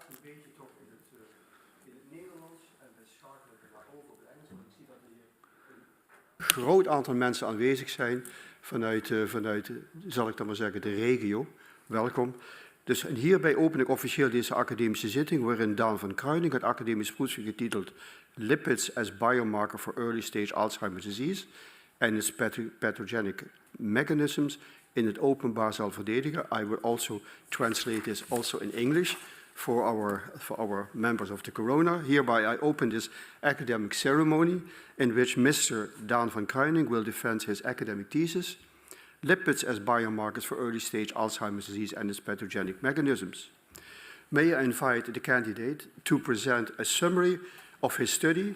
een beetje toch in het Nederlands en we schakelen er maar over op het Engels. Want ik zie dat er hier een groot aantal mensen aanwezig zijn vanuit, zal ik dan maar zeggen, de regio. Welkom. Dus hierbij open ik officieel deze academische zitting, waarin Daan van Kruining het academisch proefschrift getiteld Lipids as Biomarker for Early Stage Alzheimer's Disease and its Pathogenic Mechanisms in het openbaar zal verdedigen. I will also translate this also in English for our members of the Corona. Hereby I open this academic ceremony in which Mr. Daan van Kruining will defend his academic thesis, Lipids as Biomarkers for Early Stage Alzheimer's Disease and its Pathogenic Mechanisms. May I invite the candidate to present a summary of his study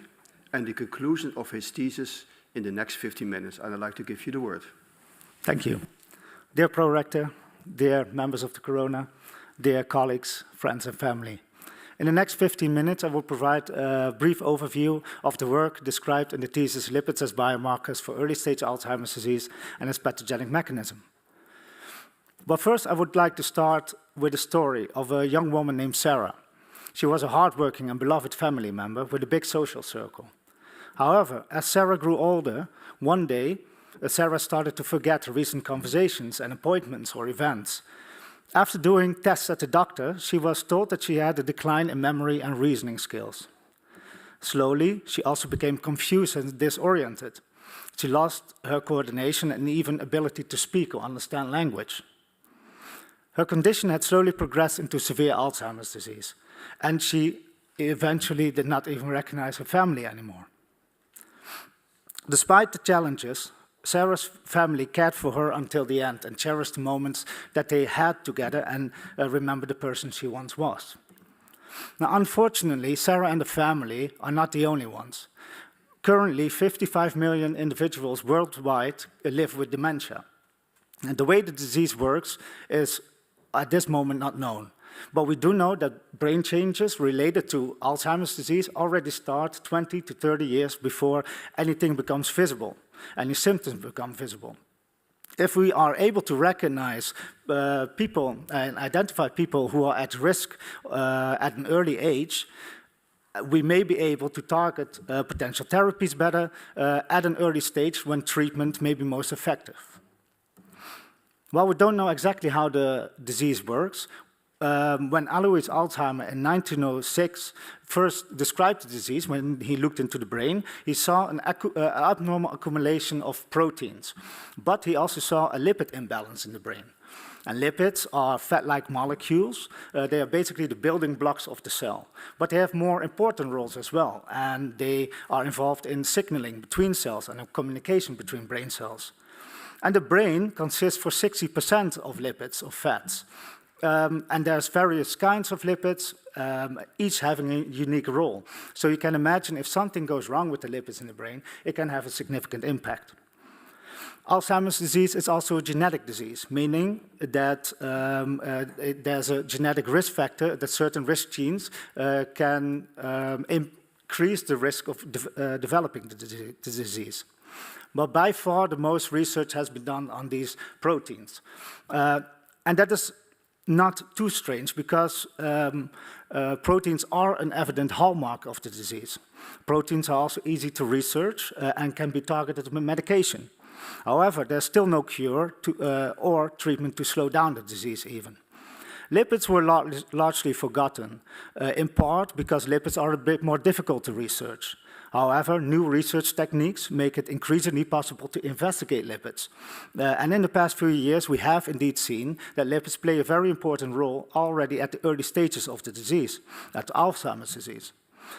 and the conclusion of his thesis in the next 15 minutes. And I'd like to give you the word. Thank you. Dear Pro-Rector, dear members of the Corona, dear colleagues, friends and family. In the next 15 minutes, I will provide a brief overview of the work described in the thesis Lipids as Biomarkers for Early Stage Alzheimer's Disease and its Pathogenic Mechanism. But first, I would like to start with a story of a young woman named Sarah. She was a hardworking and beloved family member with a big social circle. However, as Sarah grew older, one day, Sarah started to forget recent conversations and appointments or events. After doing tests at the doctor, she was told that she had a decline in memory and reasoning skills. Slowly, she also became confused and disoriented. She lost her coordination and even ability to speak or understand language. Her condition had slowly progressed into severe Alzheimer's disease, and she eventually did not even recognize her family anymore. Despite the challenges, Sarah's family cared for her until the end and cherished the moments that they had together and remembered the person she once was. Now, unfortunately, Sarah and the family are not the only ones. Currently, 55 million individuals worldwide live with dementia. And the way the disease works is, at this moment, not known. But we do know that brain changes related to Alzheimer's disease already start 20 to 30 years before anything becomes visible. Any symptoms become visible. If we are able to recognize people and identify people who are at risk at an early age, we may be able to target potential therapies better at an early stage when treatment may be most effective. While we don't know exactly how the disease works, when Alois Alzheimer in 1906 first described the disease, when he looked into the brain, he saw an abnormal accumulation of proteins. But he also saw a lipid imbalance in the brain. And lipids are fat-like molecules. They are basically the building blocks of the cell. But they have more important roles as well. And they are involved in signaling between cells and in communication between brain cells. And the brain consists for 60% of lipids, of fats. And there's various kinds of lipids, each having a unique role. So you can imagine if something goes wrong with the lipids in the brain, it can have a significant impact. Alzheimer's disease is also a genetic disease, meaning that there's a genetic risk factor that certain risk genes can increase the risk of developing the disease. But by far, the most research has been done on these proteins. And that is not too strange, because proteins are an evident hallmark of the disease. Proteins are also easy to research and can be targeted with medication. However, there's still no cure or treatment to slow down the disease even. Lipids were largely forgotten, in part because lipids are a bit more difficult to research. However, new research techniques make it increasingly possible to investigate lipids. And in the past few years, we have indeed seen that lipids play a very important role already at the early stages of the disease, at Alzheimer's disease.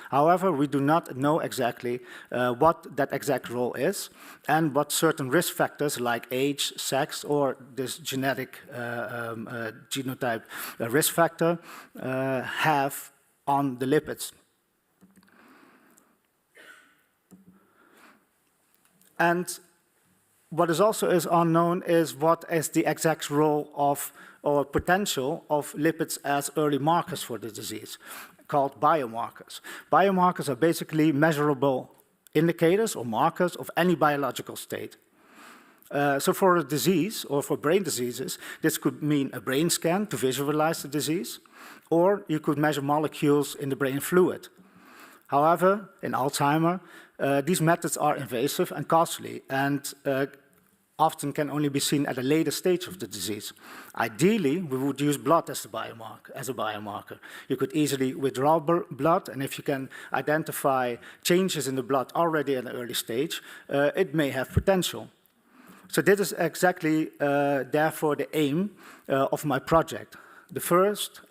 However, we do not know exactly what that exact role is and what certain risk factors like age, sex, or this genetic genotype risk factor have on the lipids. And what is also unknown is what is the exact role of or potential of lipids as early markers for the disease, called biomarkers. Biomarkers are basically measurable indicators or markers of any biological state. So for a disease or for brain diseases, this could mean a brain scan to visualize the disease, or you could measure molecules in the brain fluid. However, in Alzheimer, these methods are invasive and costly, and often can only be seen at a later stage of the disease. Ideally, we would use blood as a biomarker. You could easily withdraw blood, and if you can identify changes in the blood already at an early stage, it may have potential. So this is exactly, therefore, the aim of my project. The first,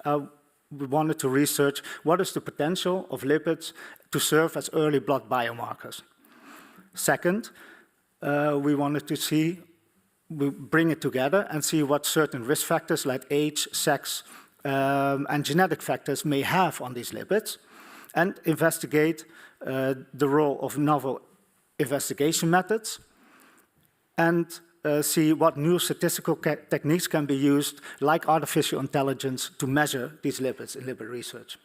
we wanted to research what is the potential of lipids to serve as early blood biomarkers. Second, we wanted to we bring it together and see what certain risk factors like age, sex, and genetic factors may have on these lipids, and investigate the role of novel investigation methods, and see what new statistical techniques can be used, like artificial intelligence, to measure these lipids in lipid research.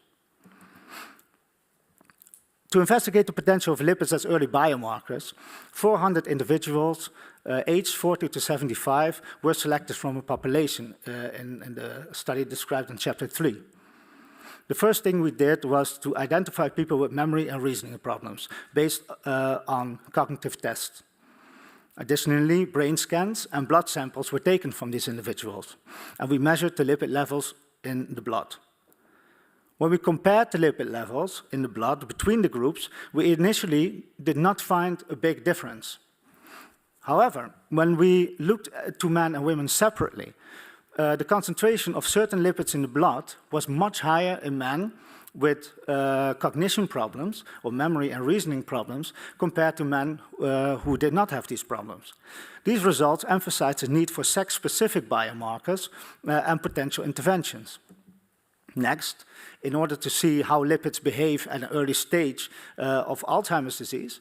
To investigate the potential of lipids as early biomarkers, 400 individuals aged 40 to 75 were selected from a population in the study described in chapter 3. The first thing we did was to identify people with memory and reasoning problems based on cognitive tests. Additionally, brain scans and blood samples were taken from these individuals, and we measured the lipid levels in the blood. When we compared the lipid levels in the blood between the groups, we initially did not find a big difference. However, when we looked to men and women separately, the concentration of certain lipids in the blood was much higher in men with cognition problems or memory and reasoning problems compared to men who did not have these problems. These results emphasize the need for sex-specific biomarkers and potential interventions. Next, in order to see how lipids behave at an early stage of Alzheimer's disease,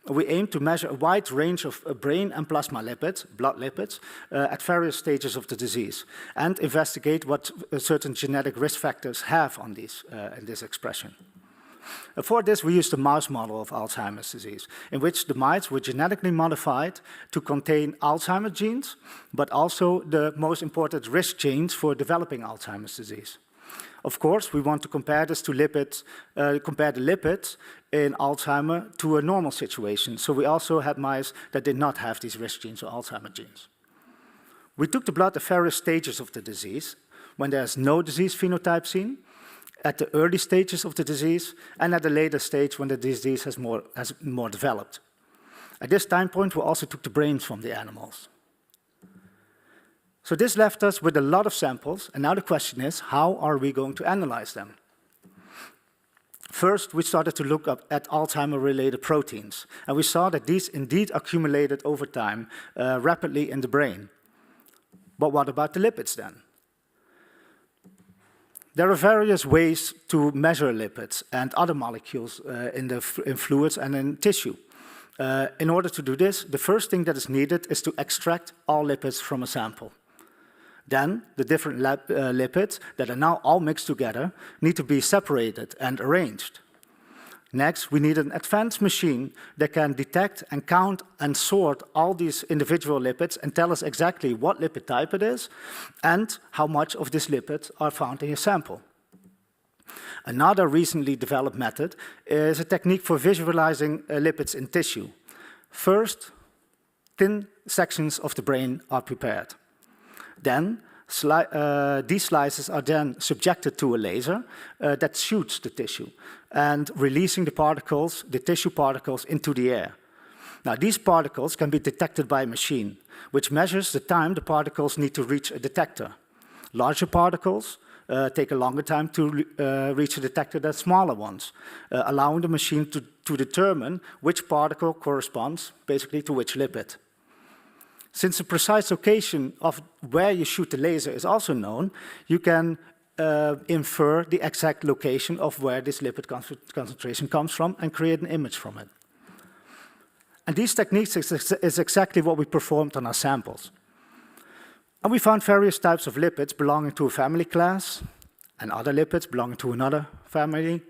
we aim to measure a wide range of brain and plasma lipids, blood lipids, at various stages of the disease, and investigate what certain genetic risk factors have on these, in this expression. For this, we used a mouse model of Alzheimer's disease, in which the mice were genetically modified to contain Alzheimer's genes, but also the most important risk genes for developing Alzheimer's disease. Of course, we want to compare this to lipids, compare the lipids in Alzheimer to a normal situation. So we also had mice that did not have these risk genes or Alzheimer genes. We took the blood at various stages of the disease, when there's no disease phenotype seen, at the early stages of the disease, and at a later stage when the disease has more developed. At this time point, we also took the brains from the animals. So this left us with a lot of samples, and now the question is, how are we going to analyze them? First, we started to look at Alzheimer-related proteins, and we saw that these indeed accumulated over time rapidly in the brain. But what about the lipids then? There are various ways to measure lipids and other molecules in fluids and in tissue. In order to do this, the first thing that is needed is to extract all lipids from a sample. Then, the different lipids that are now all mixed together need to be separated and arranged. Next, we need an advanced machine that can detect and count and sort all these individual lipids and tell us exactly what lipid type it is and how much of these lipids are found in your sample. Another recently developed method is a technique for visualizing lipids in tissue. First, thin sections of the brain are prepared. Then, these slices are then subjected to a laser that shoots the tissue and releasing the particles, the tissue particles, into the air. Now, these particles can be detected by a machine, which measures the time the particles need to reach a detector. Larger particles take a longer time to reach a detector than smaller ones, allowing the machine to determine which particle corresponds basically to which lipid. Since the precise location of where you shoot the laser is also known, you can infer the exact location of where this lipid concentration comes from and create an image from it. And these techniques is exactly what we performed on our samples. And we found various types of lipids belonging to a family class, and other lipids belonging to another family,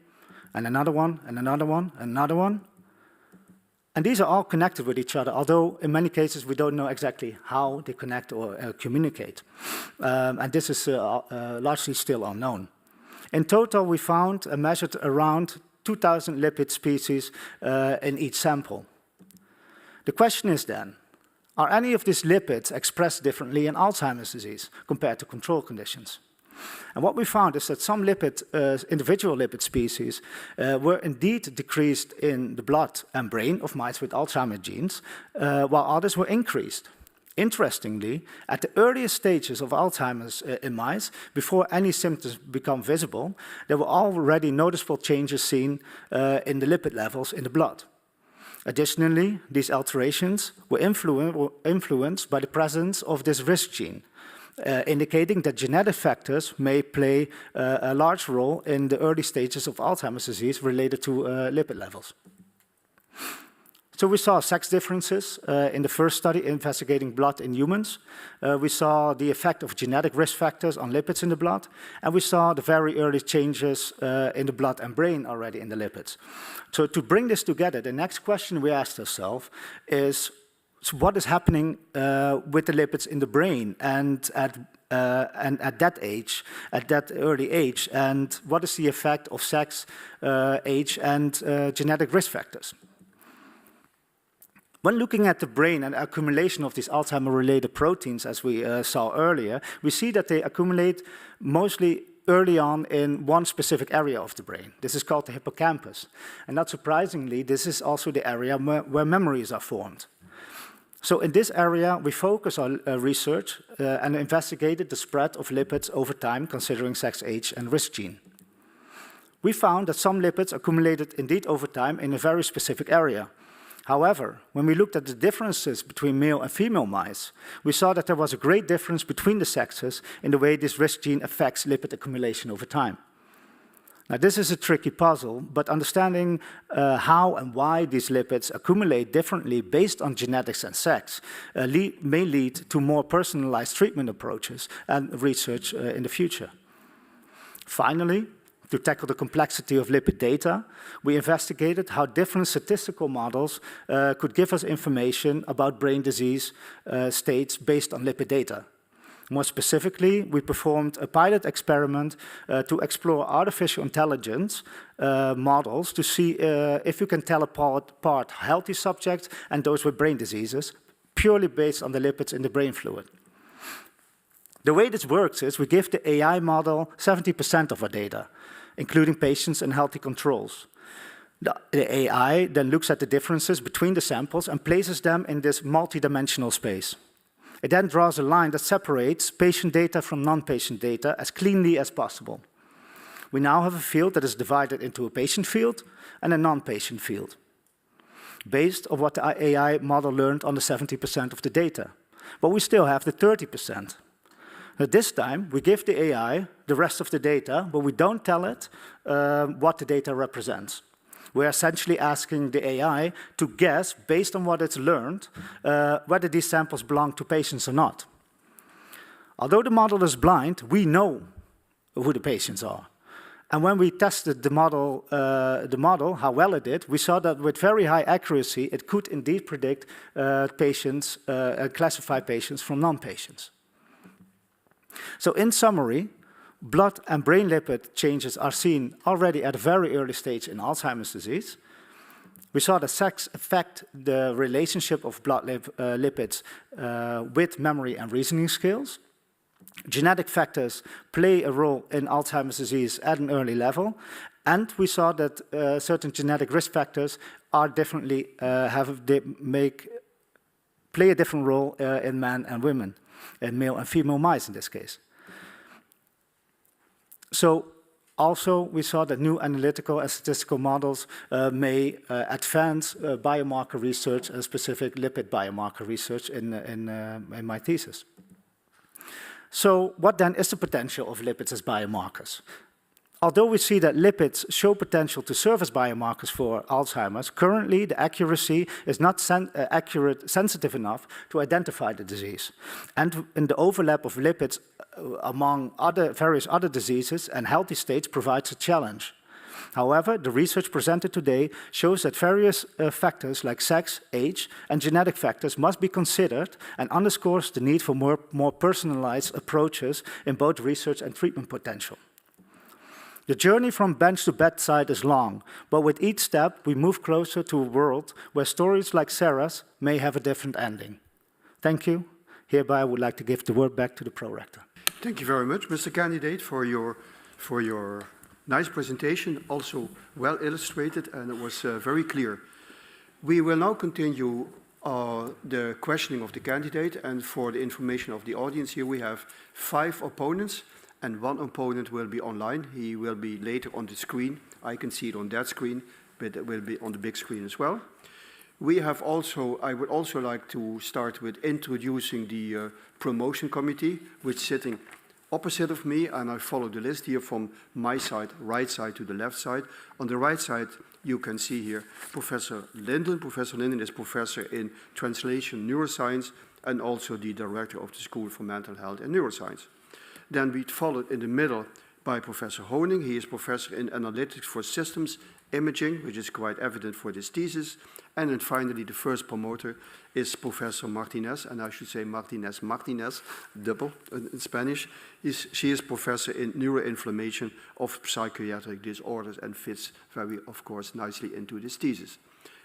and another one, and another one, and another one. And these are all connected with each other, although in many cases we don't know exactly how they connect or communicate. And this is largely still unknown. In total, we found and measured around 2,000 lipid species in each sample. The question is then, are any of these lipids expressed differently in Alzheimer's disease compared to control conditions? And what we found is that some individual lipid species were indeed decreased in the blood and brain of mice with Alzheimer's genes, while others were increased. Interestingly, at the earliest stages of Alzheimer's in mice, before any symptoms become visible, there were already noticeable changes seen in the lipid levels in the blood. Additionally, these alterations were influenced by the presence of this risk gene, indicating that genetic factors may play a large role in the early stages of Alzheimer's disease related to lipid levels. So we saw sex differences in the first study investigating blood in humans. We saw the effect of genetic risk factors on lipids in the blood, and we saw the very early changes in the blood and brain already in the lipids. So to bring this together, the next question we asked ourselves is, so what is happening with the lipids in the brain and at that age, at that early age, and what is the effect of sex, age, and genetic risk factors? When looking at the brain and accumulation of these Alzheimer-related proteins, as we saw earlier, we see that they accumulate mostly early on in one specific area of the brain. This is called the hippocampus. And not surprisingly, this is also the area where memories are formed. So in this area, we focus our research and investigated the spread of lipids over time, considering sex, age, and risk gene. We found that some lipids accumulated indeed over time in a very specific area. However, when we looked at the differences between male and female mice, we saw that there was a great difference between the sexes in the way this risk gene affects lipid accumulation over time. Now, this is a tricky puzzle, but understanding how and why these lipids accumulate differently based on genetics and sex may lead to more personalized treatment approaches and research in the future. Finally, to tackle the complexity of lipid data, we investigated how different statistical models could give us information about brain disease states based on lipid data. More specifically, we performed a pilot experiment to explore artificial intelligence models to see if you can tell apart healthy subjects and those with brain diseases, purely based on the lipids in the brain fluid. The way this works is we give the AI model 70% of our data, including patients and healthy controls. The AI then looks at the differences between the samples and places them in this multidimensional space. It then draws a line that separates patient data from non-patient data as cleanly as possible. We now have a field that is divided into a patient field and a non-patient field, based on what the AI model learned on the 70% of the data. But we still have the 30%. At this time, we give the AI the rest of the data, but we don't tell it what the data represents. We're essentially asking the AI to guess, based on what it's learned, whether these samples belong to patients or not. Although the model is blind, we know who the patients are. And when we tested the model, how well it did, we saw that with very high accuracy, it could indeed predict patients, classify patients from non-patients. So in summary, blood and brain lipid changes are seen already at a very early stage in Alzheimer's disease. We saw that sex affect the relationship of blood lipids with memory and reasoning skills. Genetic factors play a role in Alzheimer's disease at an early level. And we saw that certain genetic risk factors are differently, play a different role in men and women, in male and female mice in this case. So also we saw that new analytical and statistical models may advance biomarker research and specific lipid biomarker research in my thesis. So what then is the potential of lipids as biomarkers? Although we see that lipids show potential to serve as biomarkers for Alzheimer's, currently the accuracy is not sensitive enough to identify the disease. And in the overlap of lipids among various other diseases and healthy states provides a challenge. However, the research presented today shows that various factors like sex, age, and genetic factors must be considered and underscores the need for more personalized approaches in both research and treatment potential. The journey from bench to bedside is long, but with each step we move closer to a world where stories like Sarah's may have a different ending. Thank you. Hereby I would like to give the word back to the Pro-Rector. Thank you very much, Mr. Candidate, for your nice presentation, also well illustrated, and it was very clear. We will now continue the questioning of the candidate, and for the information of the audience here, we have 5 opponents, and 1 opponent will be online. He will be later on the screen. I can see it on that screen, but it will be on the big screen as well. I would also like to start with introducing the promotion committee, which is sitting opposite of me, and I follow the list here from my side, right side to the left side. On the right side, you can see here Professor Linden. Professor Linden is professor in translation neuroscience and also the director of the School for Mental Health and Neuroscience. Then we followed in the middle by Professor Honing. He is professor in analytics for systems imaging, which is quite evident for this thesis. And then finally, the first promoter is Professor Martinez, and I should say Martinez, double in Spanish. She is professor in neuroinflammation of psychiatric disorders and fits very, of course, nicely into this thesis.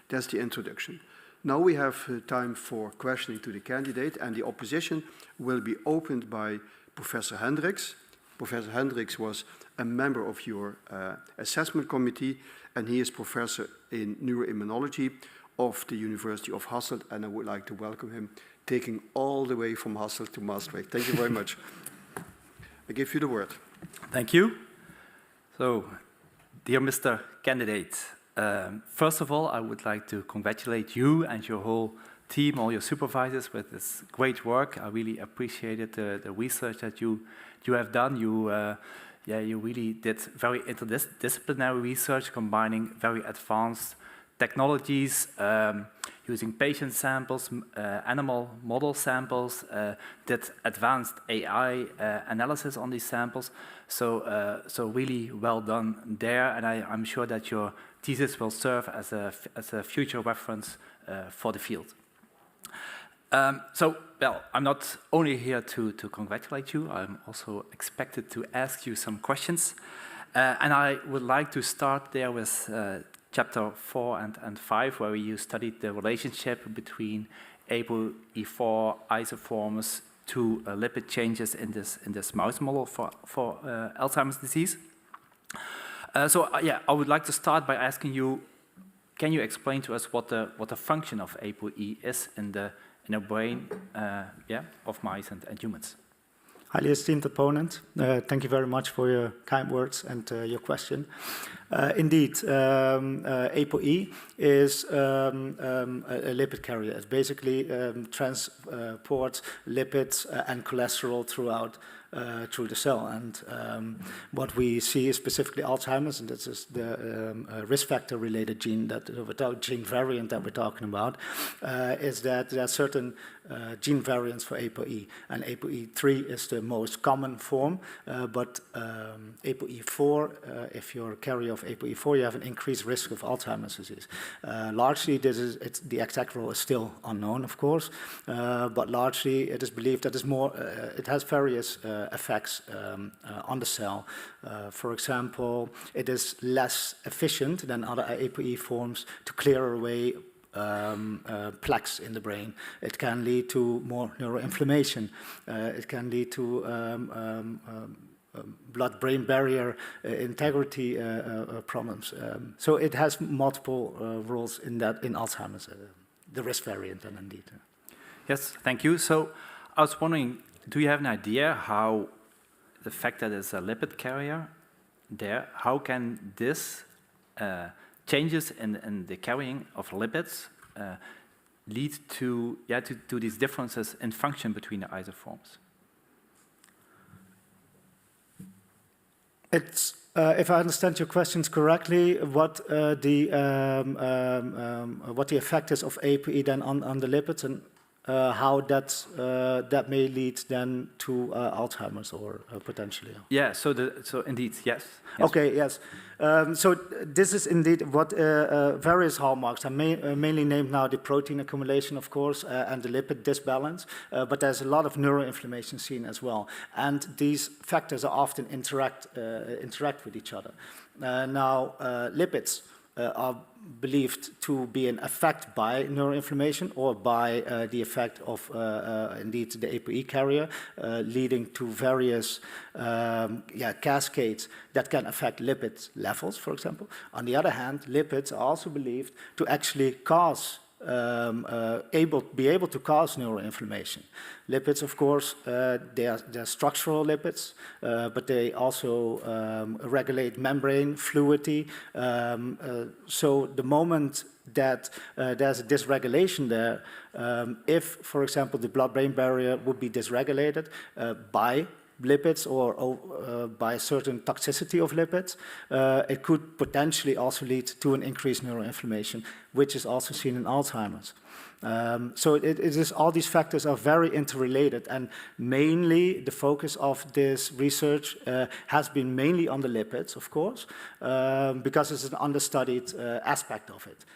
That's the introduction. Now we have time for questioning to the candidate, and the opposition will be opened by Professor Hendricks. Professor Hendricks was a member of your assessment committee, and he is professor in neuroimmunology of the University of Hasselt, and I would like to welcome him, taking all the way from Hasselt to Maastricht. Thank you very much. I give you the word. Thank you. So, dear Mr. Candidate, first of all, I would like to congratulate you and your whole team, all your supervisors, with this great work. I really appreciated the research that you have done. You really did very interdisciplinary research, combining very advanced technologies, using patient samples, animal model samples, did advanced AI analysis on these samples. So really well done there, and I'm sure that your thesis will serve as a future reference for the field. Well, I'm not only here to congratulate you, I'm also expected to ask you some questions. And I would like to start there with chapter 4 and 5, where you studied the relationship between ApoE4 isoforms to lipid changes in this mouse model for Alzheimer's disease. I would like to start by asking you, can you explain to us what the function of ApoE is in the brain of mice and humans? Highly esteemed opponent, thank you very much for your kind words and your question. Indeed, ApoE is a lipid carrier. It basically transports lipids and cholesterol through the cell. And what we see is specifically Alzheimer's, and this is the risk factor related gene gene variant that we're talking about, is that there are certain gene variants for ApoE, and ApoE3 is the most common form, but ApoE4, if you're a carrier of ApoE4, you have an increased risk of Alzheimer's disease. Largely, the exact role is still unknown, of course, but largely it is believed that it has various effects on the cell. For example, it is less efficient than other ApoE forms to clear away plaques in the brain. It can lead to more neuroinflammation. It can lead to blood-brain barrier integrity problems. So it has multiple roles in Alzheimer's, the risk variant, and indeed. Yes, thank you. So I was wondering, do you have an idea how the fact that it's a lipid carrier there, how can this changes in the carrying of lipids lead to these differences in function between the isoforms? It's if I understand your questions correctly, what the effect is of ApoE then on the lipids, and how that may lead then to Alzheimer's or potentially. Yeah, so indeed, yes. Okay, yes. So this is indeed what various hallmarks are mainly named now: the protein accumulation, of course, and the lipid disbalance. But there's a lot of neuroinflammation seen as well, and these factors are often interact with each other. Now, lipids are believed to be an effect by neuroinflammation or by the effect of indeed the ApoE carrier, leading to various cascades that can affect lipid levels, for example. On the other hand, lipids are also believed to actually cause be able to cause neuroinflammation. Lipids, of course, they're structural lipids, but they also regulate membrane fluidity. So the moment that there's a dysregulation there, if, for example, the blood-brain barrier would be dysregulated by lipids or by a certain toxicity of lipids, it could potentially also lead to an increased neuroinflammation, which is also seen in Alzheimer's. So it is all these factors are very interrelated, and mainly the focus of this research has been mainly on the lipids, of course, because it's an understudied aspect of it.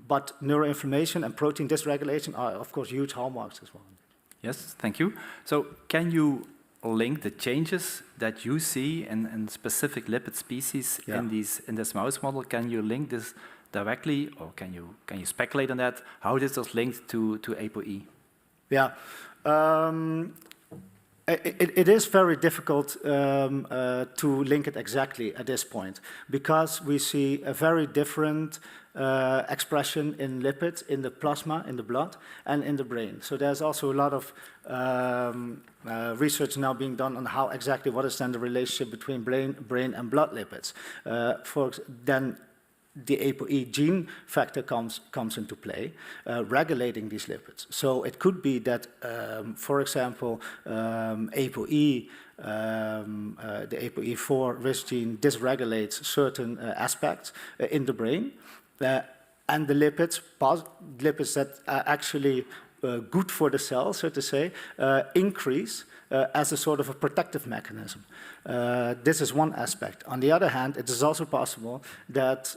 But neuroinflammation and protein dysregulation are, of course, huge hallmarks as well. Yes, thank you. So can you link the changes that you see in specific lipid species in this mouse model? Can you link this directly, or can you speculate on that? How this is linked to ApoE? Yeah, it is very difficult to link it exactly at this point, because we see a very different expression in lipids in the plasma, in the blood, and in the brain. So there's also a lot of research now being done on how exactly what is then the relationship between brain and blood lipids. Then the ApoE gene factor comes into play, regulating these lipids. So it could be that, for example, ApoE, the ApoE4 risk gene dysregulates certain aspects in the brain, and the lipids that are actually good for the cell, so to say, increase as a sort of a protective mechanism. This is one aspect. On the other hand, it is also possible that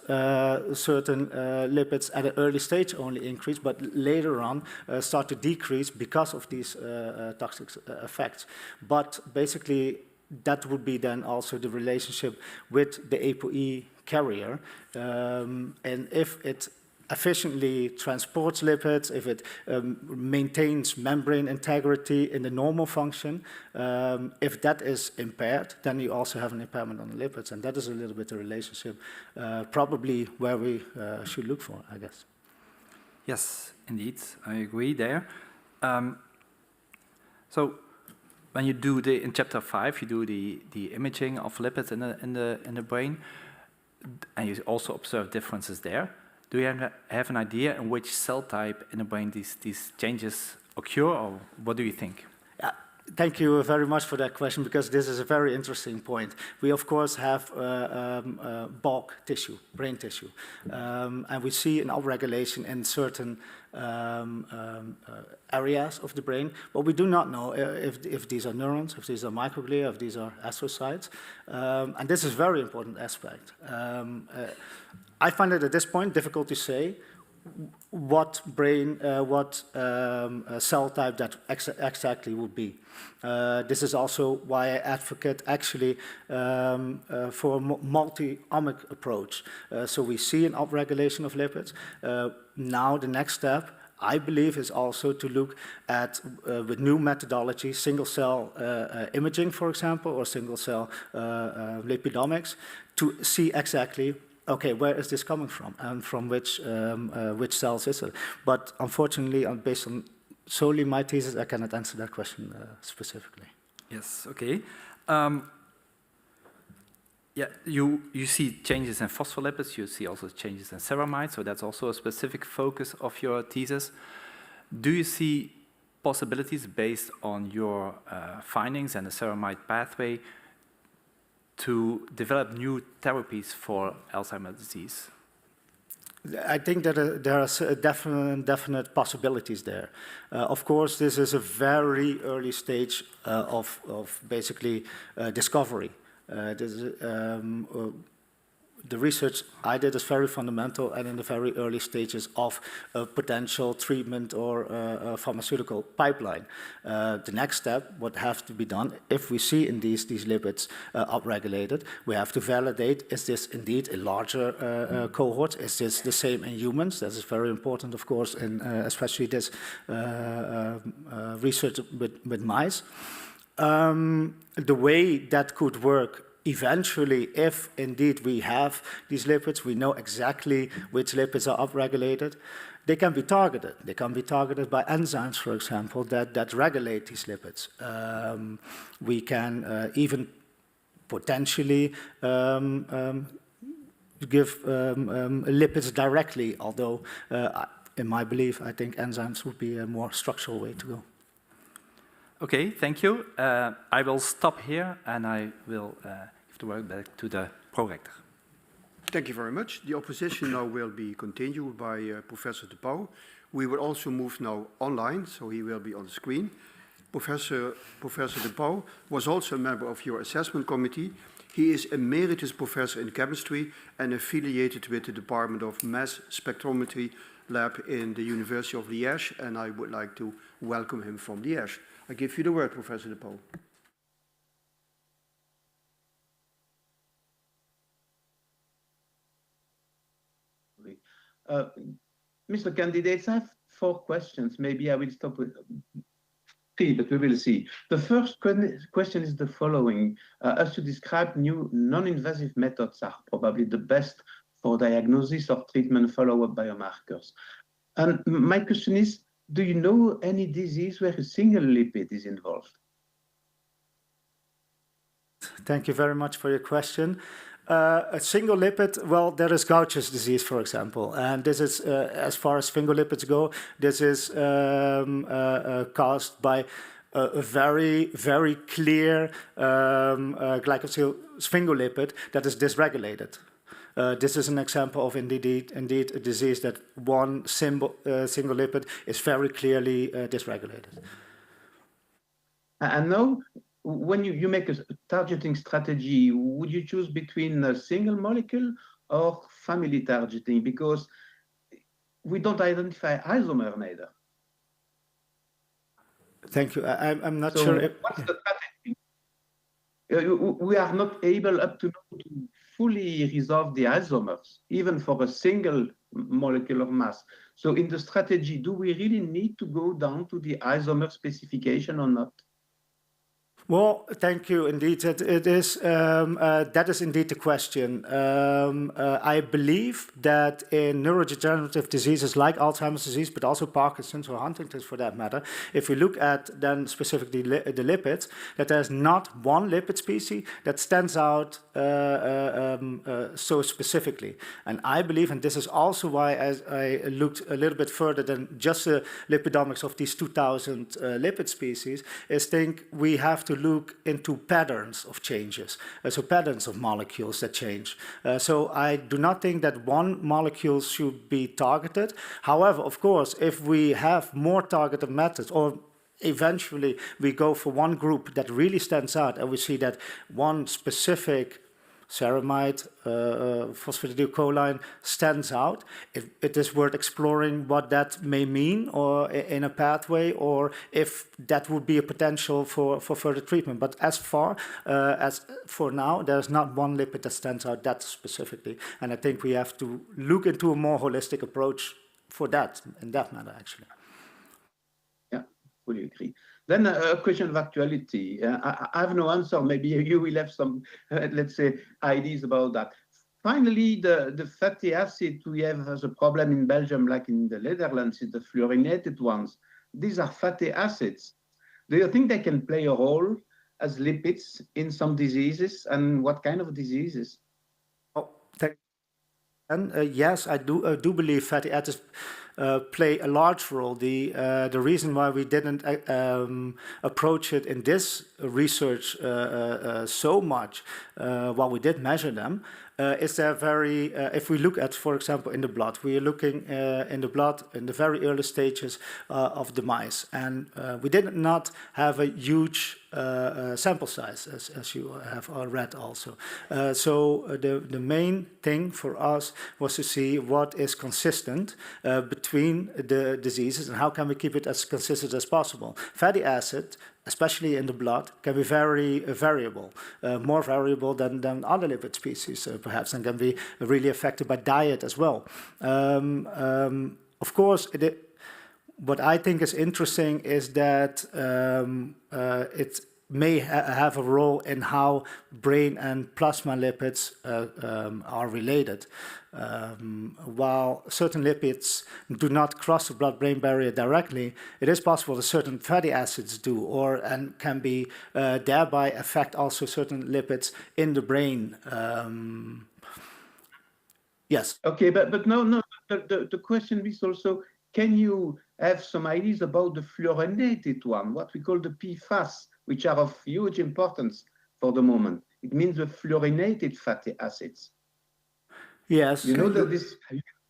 certain lipids at an early stage only increase, but later on start to decrease because of these toxic effects. But basically, that would be then also the relationship with the ApoE carrier. And if it efficiently transports lipids, if it maintains membrane integrity in the normal function, if that is impaired, then you also have an impairment on the lipids, and that is a little bit the relationship, probably where we should look for, I guess. Yes, indeed, I agree there. So when you do in chapter 5, you do the imaging of lipids in the brain, and you also observe differences there. Do you have an idea in which cell type in the brain these changes occur, or what do you think? Thank you very much for that question, because this is a very interesting point. We, of course, have bulk tissue, brain tissue, and we see an upregulation in certain areas of the brain, but we do not know if these are neurons, if these are microglia, if these are astrocytes, and this is a very important aspect. I find it at this point difficult to say what cell type that exactly would be. This is also why I advocate actually for a multi-omic approach. So we see an upregulation of lipids. Now the next step, I believe, is also to look at, with new methodology, single-cell imaging, for example, or single-cell lipidomics, to see exactly, okay, where is this coming from, and from which cells is it? But unfortunately, based on solely my thesis, I cannot answer that question specifically. Yes, okay. Yeah, you see changes in phospholipids, you see also changes in ceramides, so that's also a specific focus of your thesis. Do you see possibilities based on your findings and the ceramide pathway to develop new therapies for Alzheimer's disease? I think that there are definite possibilities there. Of course, this is a very early stage of basically discovery. The research I did is very fundamental and in the very early stages of a potential treatment or pharmaceutical pipeline. The next step would have to be done if we see in these lipids upregulated. We have to validate, is this indeed a larger cohort? Is this the same in humans? That is very important, of course, in especially this research with mice. The way that could work eventually, if indeed we have these lipids, we know exactly which lipids are upregulated, they can be targeted. They can be targeted by enzymes, for example, that regulate these lipids. We can even potentially give lipids directly, although in my belief, I think enzymes would be a more structural way to go. Okay, thank you. I will stop here and I will give the word back to the prorector. Thank you very much. The opposition now will be continued by Professor De Pauw. We will also move now online, so he will be on the screen. Professor De Pauw was also a member of your assessment committee. He is emeritus professor in chemistry and affiliated with the Department of Mass Spectrometry Lab in the University of Liège, and I would like to welcome him from Liège. I give you the word, Professor De Pauw. Mr. Candidates, I have 4 questions. Maybe I will stop with 3, but we will see. The first question is the following. As you described, new non-invasive methods are probably the best for diagnosis or treatment follow-up biomarkers. And my question is, do you know any disease where a single lipid is involved? Thank you very much for your question. A single lipid, well, there is Gaucher's disease, for example, and this is, as far as sphingolipids go, this is caused by a very, very clear glycosyl sphingolipid that is dysregulated. This is an example of indeed a disease that one single lipid is very clearly dysregulated. And now, when you make a targeting strategy, would you choose between a single molecule or family targeting? Because we don't identify isomer neither. Thank you. I'm not sure. What's the strategy? We are not able up to now to fully resolve the isomers, even for a single molecular mass. So in the strategy, do we really need to go down to the isomer specification or not? Well, thank you. Indeed, that is indeed the question. I believe that in neurodegenerative diseases like Alzheimer's disease, but also Parkinson's or Huntington's for that matter, if we look at then specifically the lipids, that there's not one lipid species that stands out so specifically. And I believe, and this is also why I looked a little bit further than just the lipidomics of these 2,000 lipid species, is think we have to look into patterns of changes, so patterns of molecules that change. So I do not think that one molecule should be targeted. However, of course, if we have more targeted methods, or eventually we go for one group that really stands out and we see that one specific ceramide, phosphatidylcholine stands out, it is worth exploring what that may mean or in a pathway, or if that would be a potential for further treatment. But as for now, there's not one lipid that stands out that specifically. And I think we have to look into a more holistic approach for that, in that matter, actually. Yeah, fully agree. Then a question of actuality. I have no answer. Maybe you will have some, let's say, ideas about that. Finally, the fatty acid we have as a problem in Belgium, like in the Netherlands, is the fluorinated ones. These are fatty acids. Do you think they can play a role as lipids in some diseases, and what kind of diseases? Oh, thank you. And yes, I do believe fatty acids play a large role. The reason why we didn't approach it in this research so much, while we did measure them, is there very, if we look at, for example, in the blood, we are looking in the blood in the very early stages of the mice. And we did not have a huge sample size, as you have read also. So the main thing for us was to see what is consistent between the diseases and how can we keep it as consistent as possible. Fatty acid, especially in the blood, can be very variable, more variable than other lipid species, perhaps, and can be really affected by diet as well. Of course, what I think is interesting is that it may have a role in how brain and plasma lipids are related. While certain lipids do not cross the blood-brain barrier directly, it is possible that certain fatty acids do, and can be thereby affect also certain lipids in the brain. Yes. Okay, but no. The question is also, can you have some ideas about the fluorinated one, what we call the PFAS, which are of huge importance for the moment? It means the fluorinated fatty acids. Yes. You know that this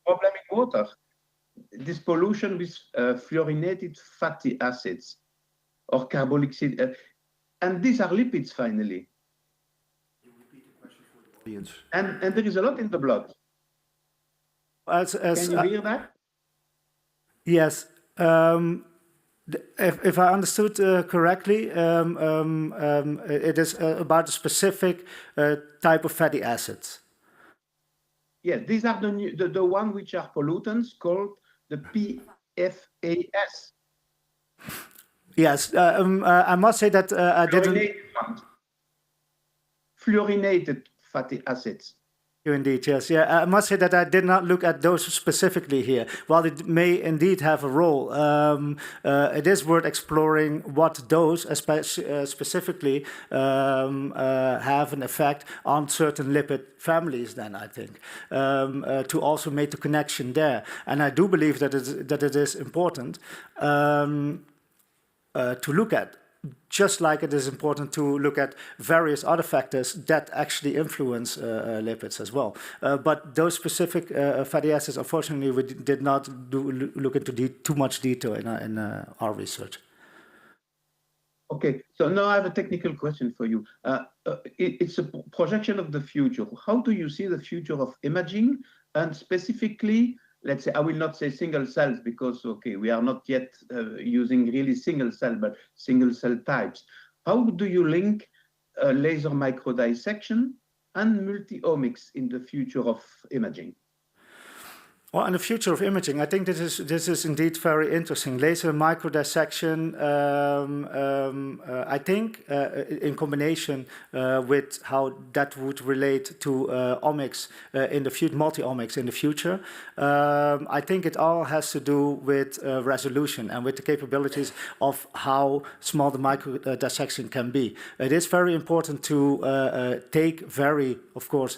problem in water, this pollution with fluorinated fatty acids or carboxylic, and these are lipids finally. You repeat the question for the audience. And there is a lot in the blood. Can you hear that? Yes. If I understood correctly, it is about a specific type of fatty acids. Yes, these are the one which are pollutants called the PFAS. Yes, I must say that I didn't. Fluorinated fatty acids. Indeed, yes. Yeah, I must say that I did not look at those specifically here. While it may indeed have a role, it is worth exploring what those specifically have an effect on certain lipid families then, I think, to also make the connection there. And I do believe that it is important to look at, just like it is important to look at various other factors that actually influence lipids as well. But those specific fatty acids, unfortunately, we did not look into too much detail in our research. Okay, so now I have a technical question for you. It's a projection of the future. How do you see the future of imaging, and specifically, let's say, I will not say single cells because, okay, we are not yet using really single cell, but single cell types. How do you link laser microdissection and multi-omics in the future of imaging? Well, in the future of imaging, I think this is indeed very interesting. Laser microdissection, I think, in combination with how that would relate to omics in the future, multi-omics in the future, I think it all has to do with resolution and with the capabilities of how small the microdissection can be. It is very important to take very, of course,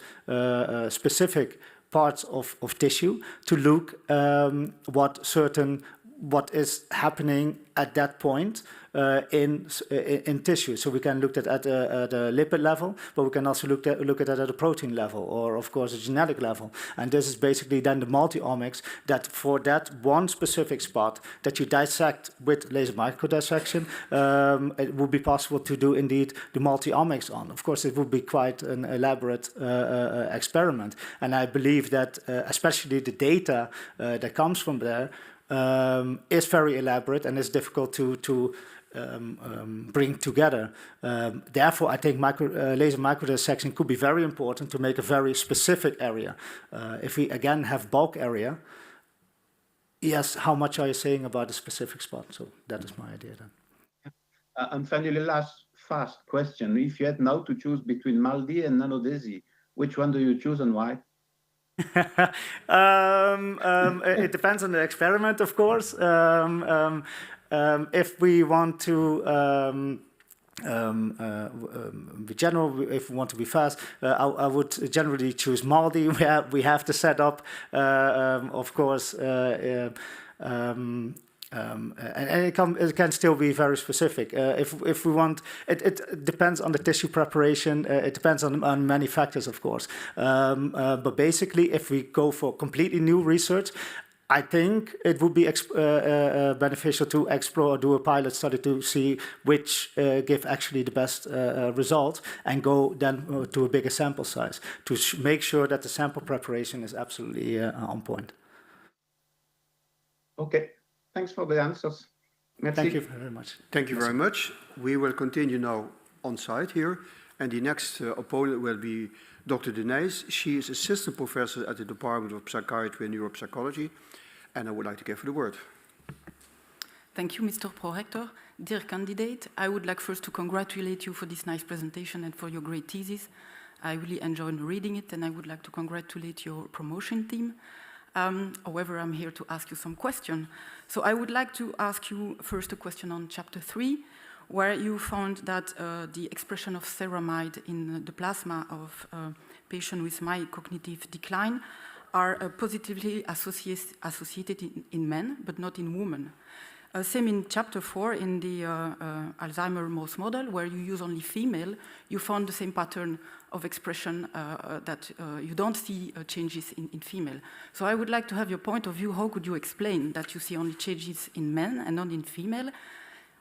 specific parts of tissue to look what is happening at that point in tissue. So we can look at a lipid level, but we can also look at it at a protein level, or of course a genetic level. And this is basically then the multi-omics, that for that one specific spot that you dissect with laser microdissection, it would be possible to do indeed the multi-omics on. Of course, it would be quite an elaborate experiment. And I believe that especially the data that comes from there is very elaborate and is difficult to bring together. Therefore, I think laser microdissection could be very important to make a very specific area. If we again have bulk area, yes, how much are you saying about a specific spot? So that is my idea then. And finally, last fast question. If you had now to choose between MALDI and nanodesi, which one do you choose and why? It depends on the experiment, of course. If we want to be general, if we want to be fast, I would generally choose MALDI. We have to set up, of course, it can still be very specific. If we want, it depends on the tissue preparation. It depends on many factors, of course. But basically, if we go for completely new research, I think it would be beneficial to explore or do a pilot study to see which give actually the best result, and go then to a bigger sample size to make sure that the sample preparation is absolutely on point. Okay, thanks for the answers. Merci. Thank you very much. Thank you very much. We will continue now on site here, and the next opponent will be Dr. De Nijs. She is assistant professor at the Department of Psychiatry and Neuropsychology, and I would like to give her the word. Thank you, Mr. Prorector. Dear candidate, I would like first to congratulate you for this nice presentation and for your great thesis. I really enjoyed reading it, and I would like to congratulate your promotion team. However, I'm here to ask you some questions. So I would like to ask you first a question on chapter 3, where you found that the expression of ceramide in the plasma of patients with mild cognitive decline are positively associated in men, but not in women. Same in chapter 4, in the Alzheimer mouse model, where you use only female, you found the same pattern of expression that you don't see changes in female. So I would like to have your point of view. How could you explain that you see only changes in men and not in female?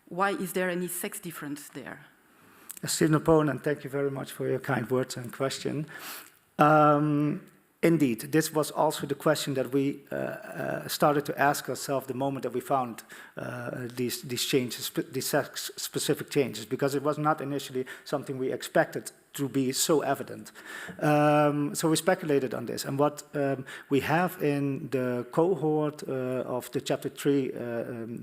Why is there any sex difference there? Esteemed opponent, thank you very much for your kind words and question. Indeed, this was also the question that we started to ask ourselves the moment that we found these changes, these sex-specific changes, because it was not initially something we expected to be so evident. So we speculated on this, and what we have in the cohort of the chapter 3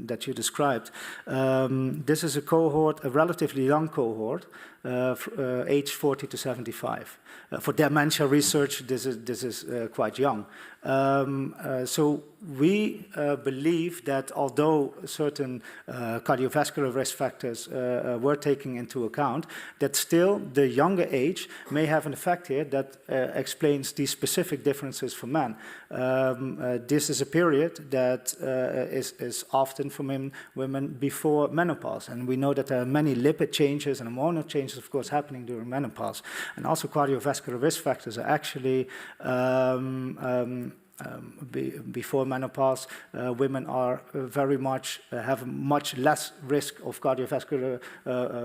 that you described, this is a cohort, a relatively young cohort, age 40 to 75. For dementia research, this is quite young. So we believe that although certain cardiovascular risk factors were taken into account, that still the younger age may have an effect here that explains these specific differences for men. This is a period that is often for women before menopause, and we know that there are many lipid changes and hormonal changes, of course, happening during menopause, and also cardiovascular risk factors are actually before menopause, women are very much have much less risk of cardiovascular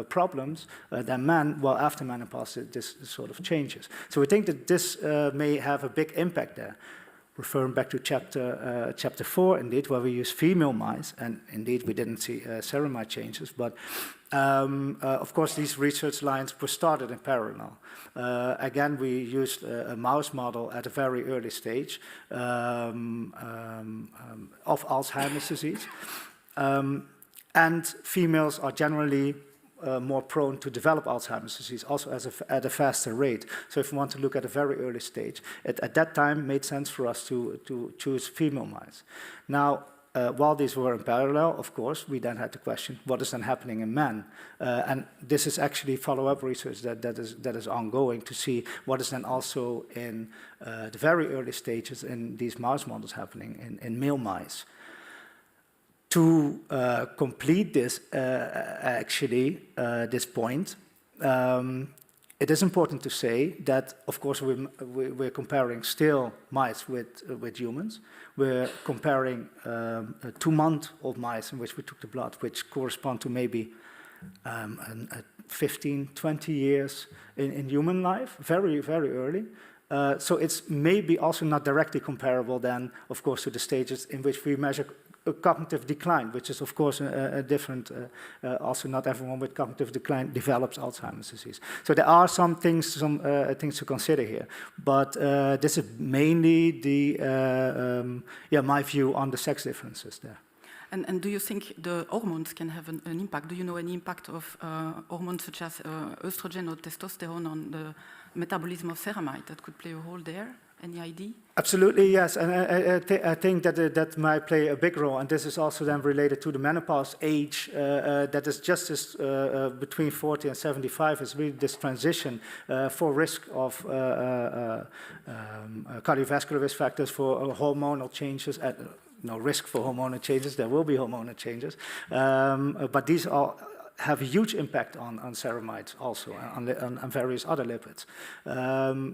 problems than men. Well, after menopause, this sort of changes. So we think that this may have a big impact there. Referring back to chapter 4, indeed, where we use female mice, and indeed we didn't see ceramide changes, but of course these research lines were started in parallel. Again, we used a mouse model at a very early stage of Alzheimer's disease, and females are generally more prone to develop Alzheimer's disease, also at a faster rate. So if we want to look at a very early stage, at that time made sense for us to choose female mice. Now, while these were in parallel, of course, we then had to question what is then happening in men. And this is actually follow-up research that is ongoing to see what is then also in the very early stages in these mouse models happening in male mice. To complete this, this point, it is important to say that, of course, we're comparing still mice with humans. We're comparing 2-month-old mice in which we took the blood, which correspond to maybe 15, 20 years in human life, very, very early. So it's maybe also not directly comparable then, of course, to the stages in which we measure a cognitive decline, which is, of course, a different, also not everyone with cognitive decline develops Alzheimer's disease. So there are some things to consider here. But this is mainly my view on the sex differences there. And do you think the hormones can have an impact? Do you know any impact of hormones such as estrogen or testosterone on the metabolism of ceramide that could play a role there? Any idea? Absolutely, yes. And I think that might play a big role. And this is also then related to the menopause age. That is just this, between 40 and 75 is really this transition for risk of cardiovascular risk factors, for hormonal changes, no risk for hormonal changes. There will be hormonal changes, but these all have a huge impact on ceramides also, on various other lipids.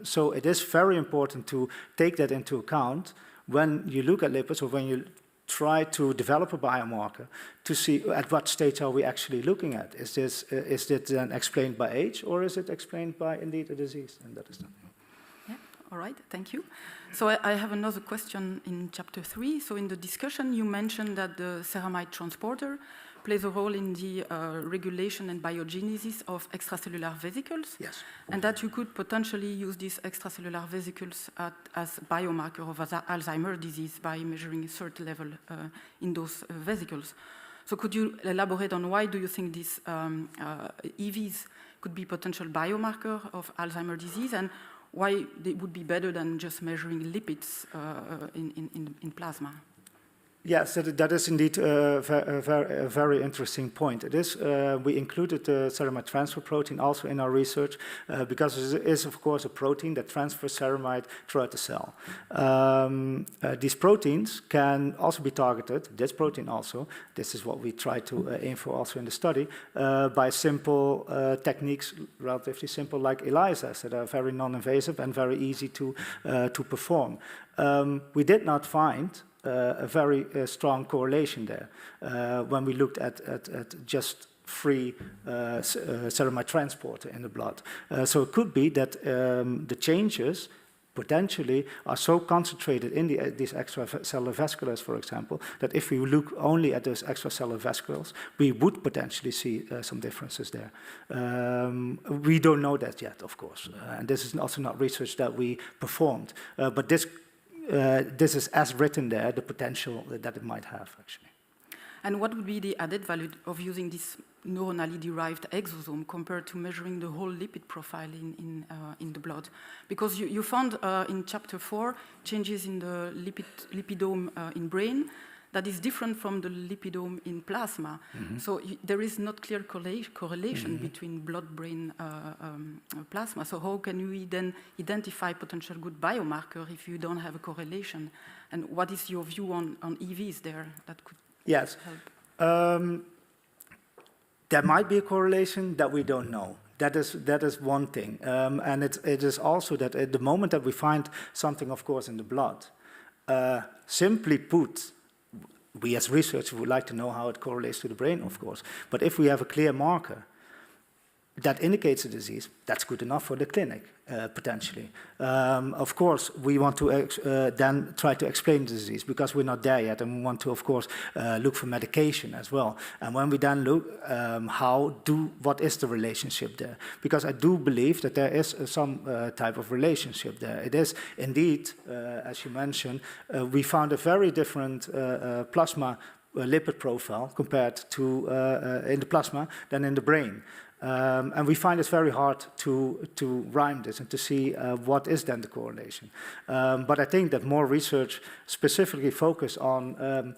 So it is very important to take that into account when you look at lipids, or when you try to develop a biomarker, to see at what stage are we actually looking at. Is it then explained by age, or is it explained by indeed a disease? And that is not. Yeah, all right, thank you. So I have another question in chapter 3. So in the discussion, you mentioned that the ceramide transporter plays a role in the regulation and biogenesis of extracellular vesicles. Yes. And that you could potentially use these extracellular vesicles as a biomarker of Alzheimer's disease by measuring a certain level in those vesicles. So could you elaborate on why do you think these EVs could be potential biomarker of Alzheimer's disease, and why they would be better than just measuring lipids in plasma? Yes, that is indeed a very interesting point. It is, we included the ceramide transfer protein also in our research because it is, of course, a protein that transfers ceramide throughout the cell. These proteins can also be targeted, this protein also, this is what we try to aim for also in the study, by simple techniques, relatively simple, like ELISAs, that are very non-invasive and very easy to perform. We did not find a very strong correlation there when we looked at just free ceramide transporter in the blood. So it could be that the changes potentially are so concentrated in these extracellular vesicles, for example, that if we look only at those extracellular vesicles, we would potentially see some differences there. We don't know that yet, of course, and this is also not research that we performed, but this is as written there, the potential that it might have, actually. And what would be the added value of using this neuronally derived exosome compared to measuring the whole lipid profile in the blood? Because you found in chapter 4 changes in the lipidome in brain that is different from the lipidome in plasma. Mm-hmm. So there is not clear correlation mm-hmm. between blood-brain plasma. So how can we then identify potential good biomarker if you don't have a correlation? And what is your view on EVs there that could help? There might be a correlation that we don't know. That is one thing. And it is also that at the moment that we find something, of course, in the blood, simply put, we as researchers would like to know how it correlates to the brain, of course. But if we have a clear marker that indicates a disease, that's good enough for the clinic, potentially. Of course, we want to then try to explain the disease because we're not there yet, and we want to, of course, look for medication as well. And when we then look, what is the relationship there? Because I do believe that there is some type of relationship there. It is indeed, as you mentioned, we found a very different plasma lipid profile compared to in the plasma than in the brain. And we find it very hard to rhyme this and to see what is then the correlation. But I think that more research specifically focus on,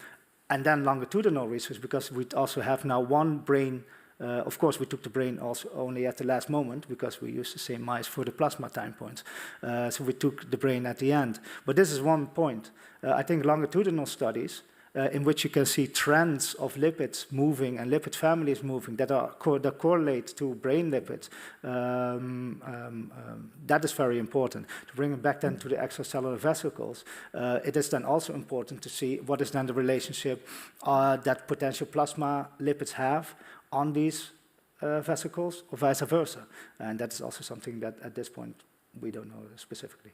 and then longitudinal research, because we also have now one brain. Of course, we took the brain also only at the last moment because we used the same mice for the plasma time points. So we took the brain at the end. But this is one point. I think longitudinal studies in which you can see trends of lipids moving and lipid families moving that correlate to brain lipids. That is very important. To bring it back then to the extracellular vesicles, it is then also important to see what is then the relationship that potential plasma lipids have on these vesicles or vice versa. And that is also something that at this point we don't know specifically.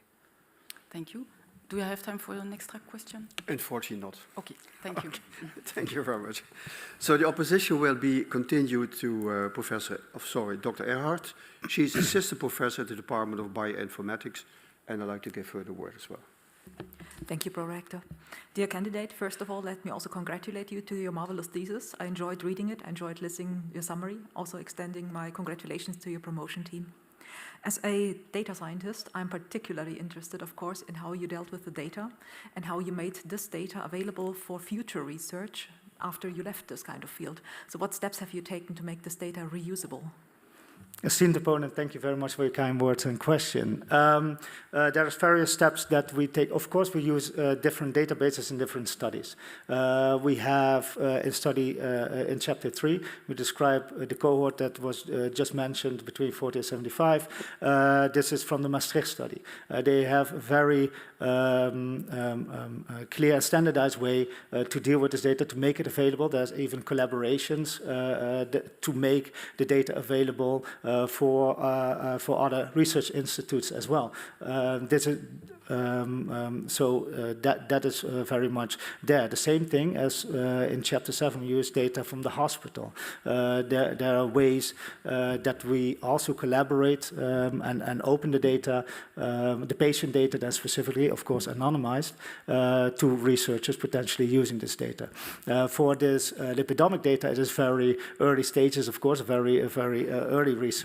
Thank you. Do you have time for an extra question? Unfortunately not. Okay, thank you. Thank you very much. So the opposition will be continued to Dr. Erhard. She's assistant professor at the Department of Bioinformatics, and I'd like to give her the word as well. Thank you, Pro-Rector. Dear candidate, first of all, let me also congratulate you to your marvelous thesis. I enjoyed reading it, I enjoyed listening to your summary, also extending my congratulations to your promotion team. As a data scientist, I'm particularly interested, of course, in how you dealt with the data and how you made this data available for future research after you left this kind of field. So what steps have you taken to make this data reusable? Esteemed opponent, thank you very much for your kind words and question. There are various steps that we take. Of course, we use different databases in different studies. We have a study in chapter 3, we describe the cohort that was just mentioned between 40 and 75. This is from the Maastricht study. They have a very clear and standardized way to deal with this data, to make it available. There's even collaborations to make the data available for other research institutes as well. That is very much there. The same thing as in chapter 7, we use data from the hospital. There are ways that we also collaborate and open the data, the patient data then specifically, of course, anonymized, to researchers potentially using this data. For this lipidomic data, it is very early stages, of course, very early research.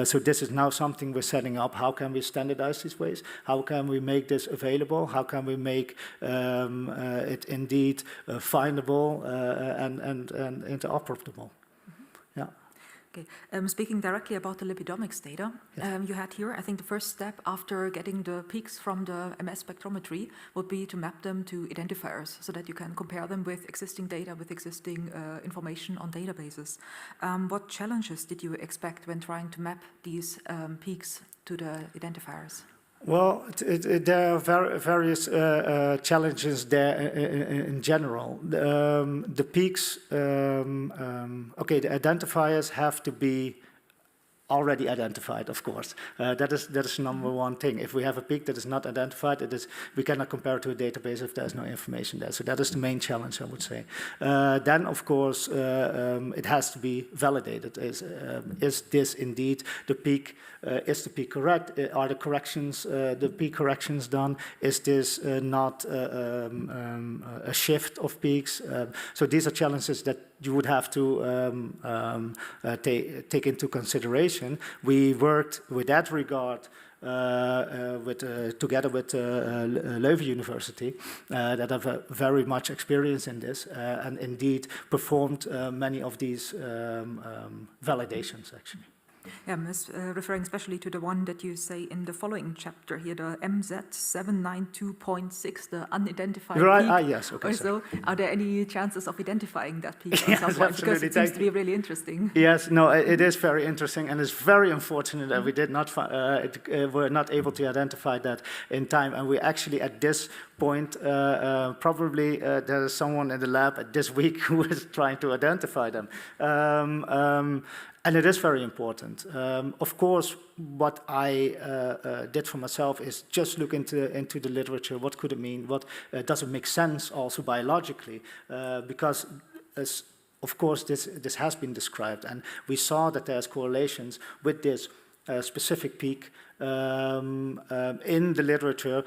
So this is now something we're setting up. How can we standardize these ways? How can we make this available? How can we make it indeed findable and interoperable? Yeah. Okay. Speaking directly about the lipidomics data, you had here, I think the first step after getting the peaks from the MS spectrometry would be to map them to identifiers so that you can compare them with existing data, with existing information on databases. What challenges did you expect when trying to map these peaks to the identifiers? Well, there are various challenges there in general. The peaks, okay, the identifiers have to be already identified, of course. That is number one thing. If we have a peak that is not identified, we cannot compare it to a database if there's no information there. So that is the main challenge, I would say. Then, of course, it has to be validated. Is this indeed the peak? Is the peak correct? Are the corrections, the peak corrections done? Is this not a shift of peaks? So these are challenges that you would have to take into consideration. We worked with that regard together with Leuven University that have very much experience in this and indeed performed many of these validations, actually. Yeah, I'm referring especially to the one that you say in the following chapter here, the MZ792.6, the unidentified peak. Yes, okay. So, are there any chances of identifying that peak? Yes, Because it seems to be really interesting. Yes, no, it is very interesting, and it's very unfortunate that we did not were not able to identify that in time. And we actually, at this point, probably there is someone in the lab this week who is trying to identify them. And it is very important. Of course, what I did for myself is just look into the literature. What could it mean? What does it make sense also biologically? Because, of course, this has been described, and we saw that there's correlations with this specific peak in the literature.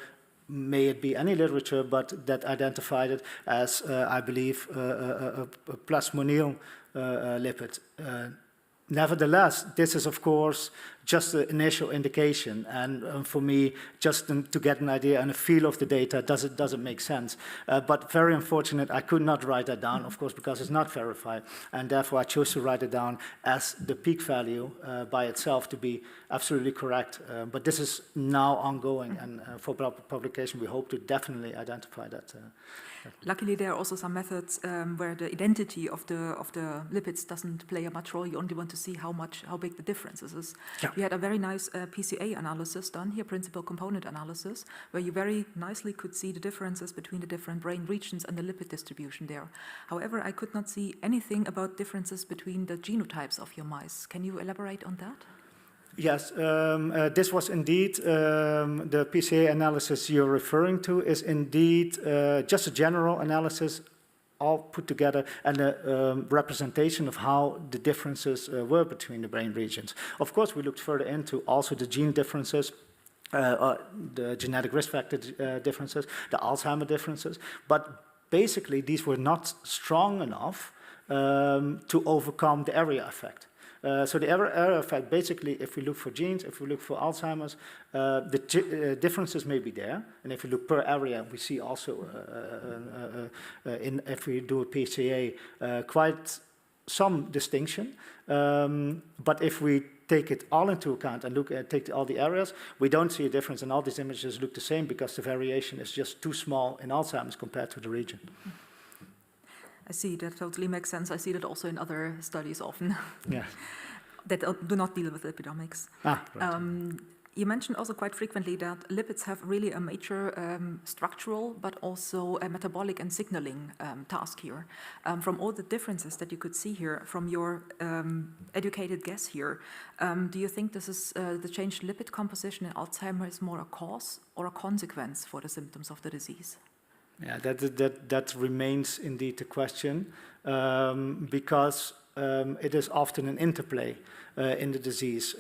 May it be any literature, but that identified it as, I believe, a plasmonyl lipid. Nevertheless, this is, of course, just the initial indication, and for me, just to get an idea and a feel of the data, does it make sense? But very unfortunate, I could not write that down, of course, because it's not verified, and therefore I chose to write it down as the peak value by itself to be absolutely correct. But this is now ongoing, and for publication, we hope to definitely identify that. Luckily, there are also some methods where the identity of the lipids doesn't play a much role. You only want to see how big the difference is. Yeah. We had a very nice PCA analysis done here, principal component analysis, where you very nicely could see the differences between the different brain regions and the lipid distribution there. However, I could not see anything about differences between the genotypes of your mice. Can you elaborate on that? Yes, this was indeed, the PCA analysis you're referring to is indeed just a general analysis all put together and a representation of how the differences were between the brain regions. Of course, we looked further into also the gene differences, the genetic risk factor differences, the Alzheimer differences, but basically these were not strong enough to overcome the area effect. So the area effect, basically, if we look for genes, if we look for Alzheimer's, the differences may be there. And if we look per area, we see also, if we do a PCA, quite some distinction. But if we take it all into account and take all the areas, we don't see a difference, and all these images look the same because the variation is just too small in Alzheimer's compared to the region. I see, that totally makes sense. I see that also in other studies often. Yeah. That do not deal with lipidomics. Right. You mentioned also quite frequently that lipids have really a major structural but also a metabolic and signaling task here. From all the differences that you could see here, from your educated guess here, do you think this is the changed lipid composition in Alzheimer is more a cause or a consequence for the symptoms of the disease? Yeah, that remains indeed the question, because it is often an interplay in the disease.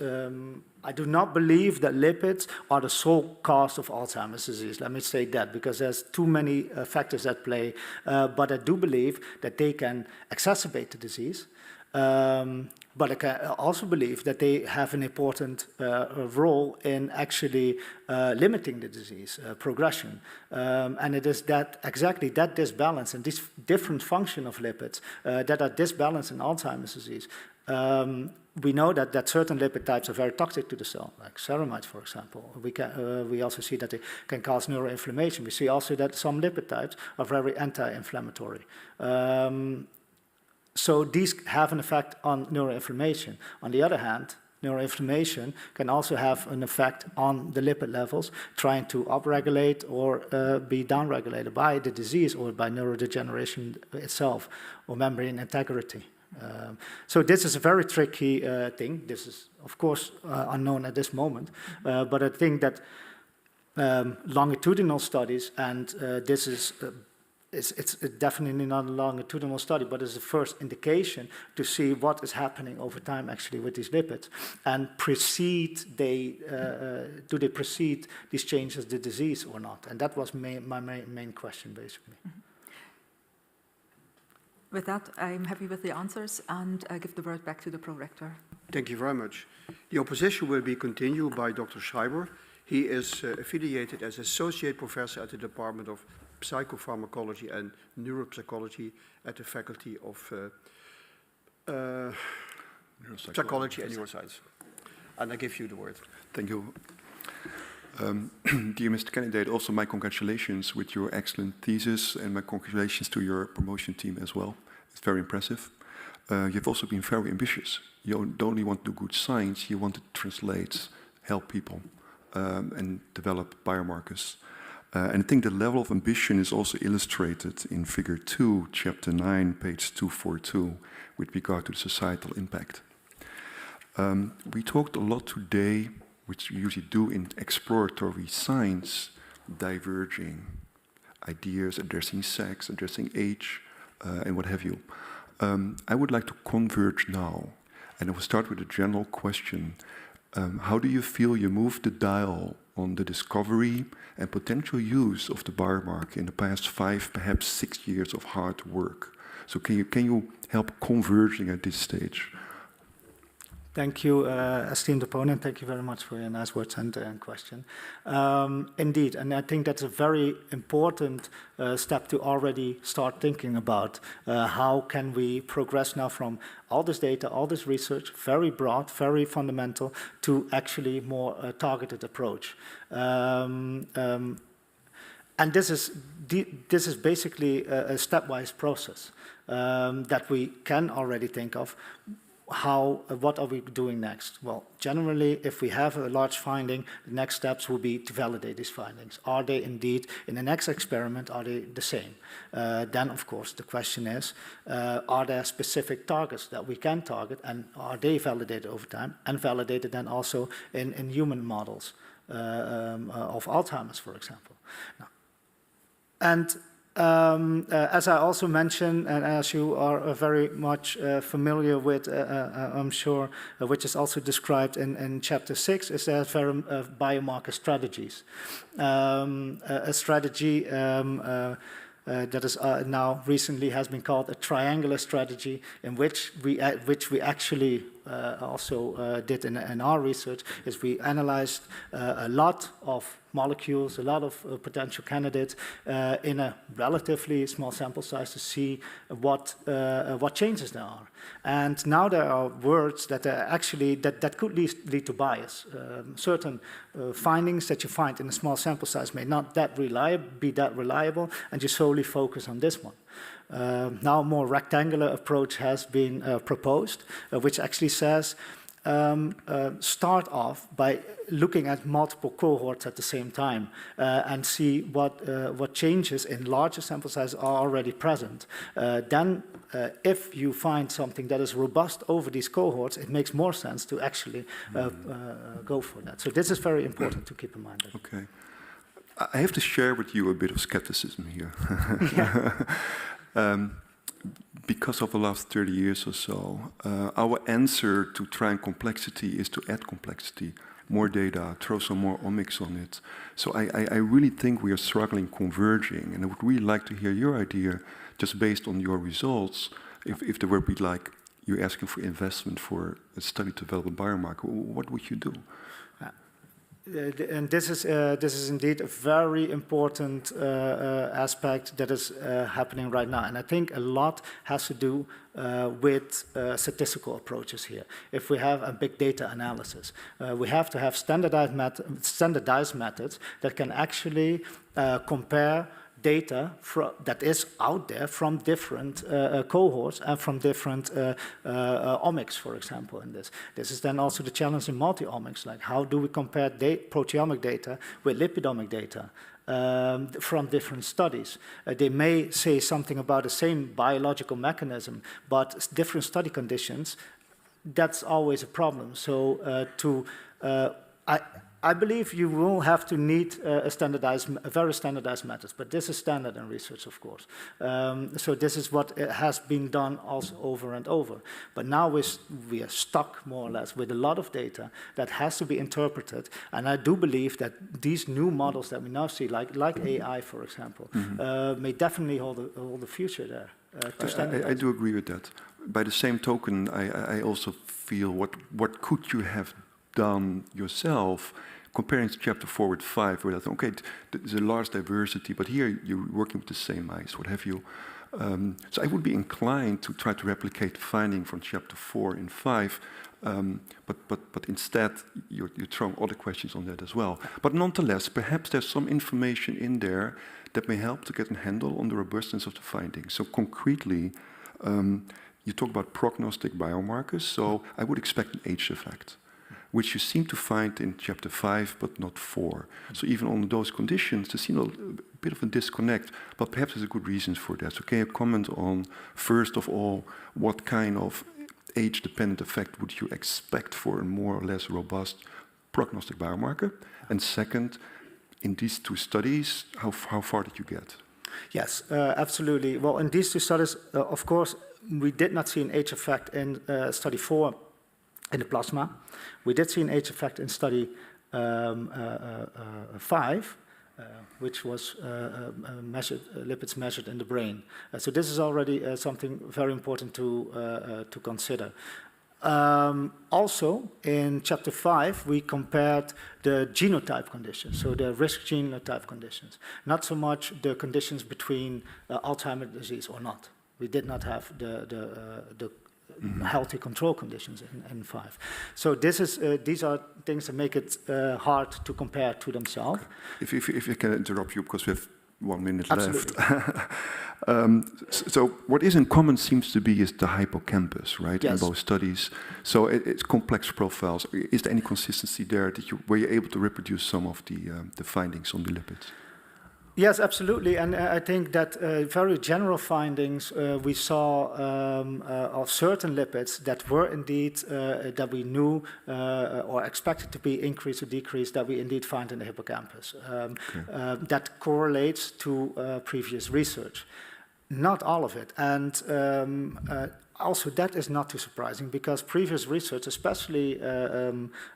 I do not believe that lipids are the sole cause of Alzheimer's disease. Let me say that, because there's too many factors at play. But I do believe that they can exacerbate the disease. But I can also believe that they have an important role in actually limiting the disease progression. And it is exactly that disbalance and this different function of lipids that are disbalanced in Alzheimer's disease. We know that certain lipid types are very toxic to the cell, like ceramides, for example. We also see that they can cause neuroinflammation. We see also that some lipid types are very anti-inflammatory. So these have an effect on neuroinflammation. On the other hand, neuroinflammation can also have an effect on the lipid levels, trying to upregulate or be downregulated by the disease or by neurodegeneration itself or membrane integrity. So this is a very tricky thing. This is, of course, unknown at this moment. But I think that longitudinal studies, and this is it's definitely not a longitudinal study, but it's the first indication to see what is happening over time actually with these lipids, and do they precede these changes the disease or not? And that was my main question basically. Mm-hmm. With that, I'm happy with the answers, and I give the word back to the prorector. Thank you very much. The opposition will be continued by Dr. Schreiber. He is affiliated as Associate Professor at the Department of Psychopharmacology and Neuropsychology at the Faculty of Psychology and Neuroscience. And I give you the word. Thank you. Dear Mr. Candidate, also my congratulations with your excellent thesis, and my congratulations to your promotion team as well. It's very impressive. You've also been very ambitious. You don't only want to do good science, you want to translate, help people, and develop biomarkers. And I think the level of ambition is also illustrated in Figure 2, Chapter 9, page 242, with regard to the societal impact. We talked a lot today, which we usually do in exploratory science, diverging ideas, addressing sex, addressing age, and what have you. I would like to converge now, and I will start with a general question. How do you feel you moved the dial on the discovery and potential use of the biomarker in the past 5, perhaps 6 years of hard work? So can you help converging at this stage? Thank you, esteemed opponent. Thank you very much for your nice words and question. Indeed, and I think that's a very important step to already start thinking about. How can we progress now from all this data, all this research, very broad, very fundamental, to actually more targeted approach. And this is basically a stepwise process that we can already think of. What are we doing next? Well, generally, if we have a large finding, the next steps will be to validate these findings. Are they indeed, in the next experiment, are they the same? Then, of course, the question is, are there specific targets that we can target, and are they validated over time, and validated then also in human models of Alzheimer's, for example? Now, and as I also mentioned, and as you are very much familiar with, I'm sure, which is also described in Chapter 6, is that biomarker strategies. A strategy that is now recently has been called a triangular strategy, in which we actually also did in our research is we analyzed a lot of molecules, a lot of potential candidates in a relatively small sample size to see what changes there are. And now there are words that are actually that could lead to bias. Certain findings that you find in a small sample size may not be that reliable, and you solely focus on this one. Now a more rectangular approach has been proposed, which actually says start off by looking at multiple cohorts at the same time and see what changes in larger sample sizes are already present. Then if you find something that is robust over these cohorts, it makes more sense to actually go for that. So this is very important to keep in mind. Okay. I have to share with you a bit of skepticism here. Because of the last 30 years or so, our answer to trying complexity is to add complexity, more data, throw some more omics on it. So I really think we are struggling converging, and I would really like to hear your idea, just based on your results, if there would be like, you're asking for investment for a study to develop a biomarker, what would you do? And this is indeed a very important aspect that is happening right now. And I think a lot has to do with statistical approaches here. If we have a big data analysis, we have to have standardized methods that can actually compare data that is out there from different cohorts and from different omics, for example, in this. This is then also the challenge in multi-omics, like how do we compare proteomic data with lipidomic data from different studies. They may say something about the same biological mechanism, but different study conditions, that's always a problem. So I believe you will have to need a very standardized methods, but this is standard in research, of course. So this is what has been done also over and over. But now we are stuck, more or less, with a lot of data that has to be interpreted. And I do believe that these new models that we now see, like AI, for example, may definitely hold the future there. I do agree with that. By the same token, I also feel what could you have done yourself, comparing to chapter 4 with 5, where I think, okay, there's a large diversity, but here you're working with the same mice, what have you. So I would be inclined to try to replicate the finding from chapter 4 in 5, but instead you're throwing other questions on that as well. But nonetheless, perhaps there's some information in there that may help to get a handle on the robustness of the findings. So concretely, you talk about prognostic biomarkers, so I would expect an age effect, which you seem to find in chapter 5, but not 4. So even on those conditions, there seems a bit of a disconnect, but perhaps there's a good reason for that. So can you comment on, first of all, what kind of age-dependent effect would you expect for a more or less robust prognostic biomarker? And second, in these two studies, how far did you get? Yes, absolutely. Well, in these two studies, of course, we did not see an age effect in study 4 in the plasma. We did see an age effect in study 5, which was lipids measured in the brain. So this is already something very important to consider. Also, in chapter 5, we compared the genotype conditions, so the risk genotype conditions, not so much the conditions between Alzheimer's disease or not. We did not have the healthy control conditions in 5. So these are things that make it hard to compare to themselves. Okay. If I can interrupt you, because we have 1 minute Absolutely. left. So what is in common seems to be is the hippocampus, right? Yes. In both studies. So it's complex profiles. Is there any consistency there that were you able to reproduce some of the findings on the lipids? Yes, absolutely, and I think that very general findings we saw of certain lipids that were indeed, that we knew or expected to be increased or decreased, that we indeed find in the hippocampus. That correlates to previous research. Not all of it, and also that is not too surprising because previous research, especially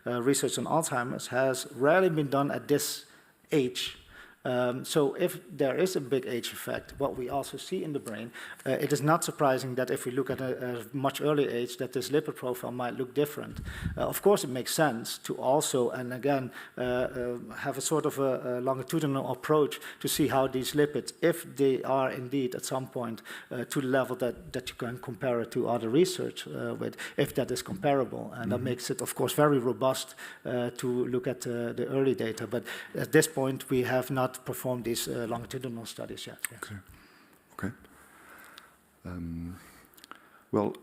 research on Alzheimer's, has rarely been done at this age. So if there is a big age effect, what we also see in the brain, it is not surprising that if we look at a much earlier age, that this lipid profile might look different. Of course, it makes sense to also, and again, have a sort of a longitudinal approach to see how these lipids, if they are indeed at some point to the level that you can compare it to other research with, if that is comparable. And that makes it, of course, very robust to look at the early data. But at this point, we have not performed these longitudinal studies yet. Yes. Okay. Okay. Well,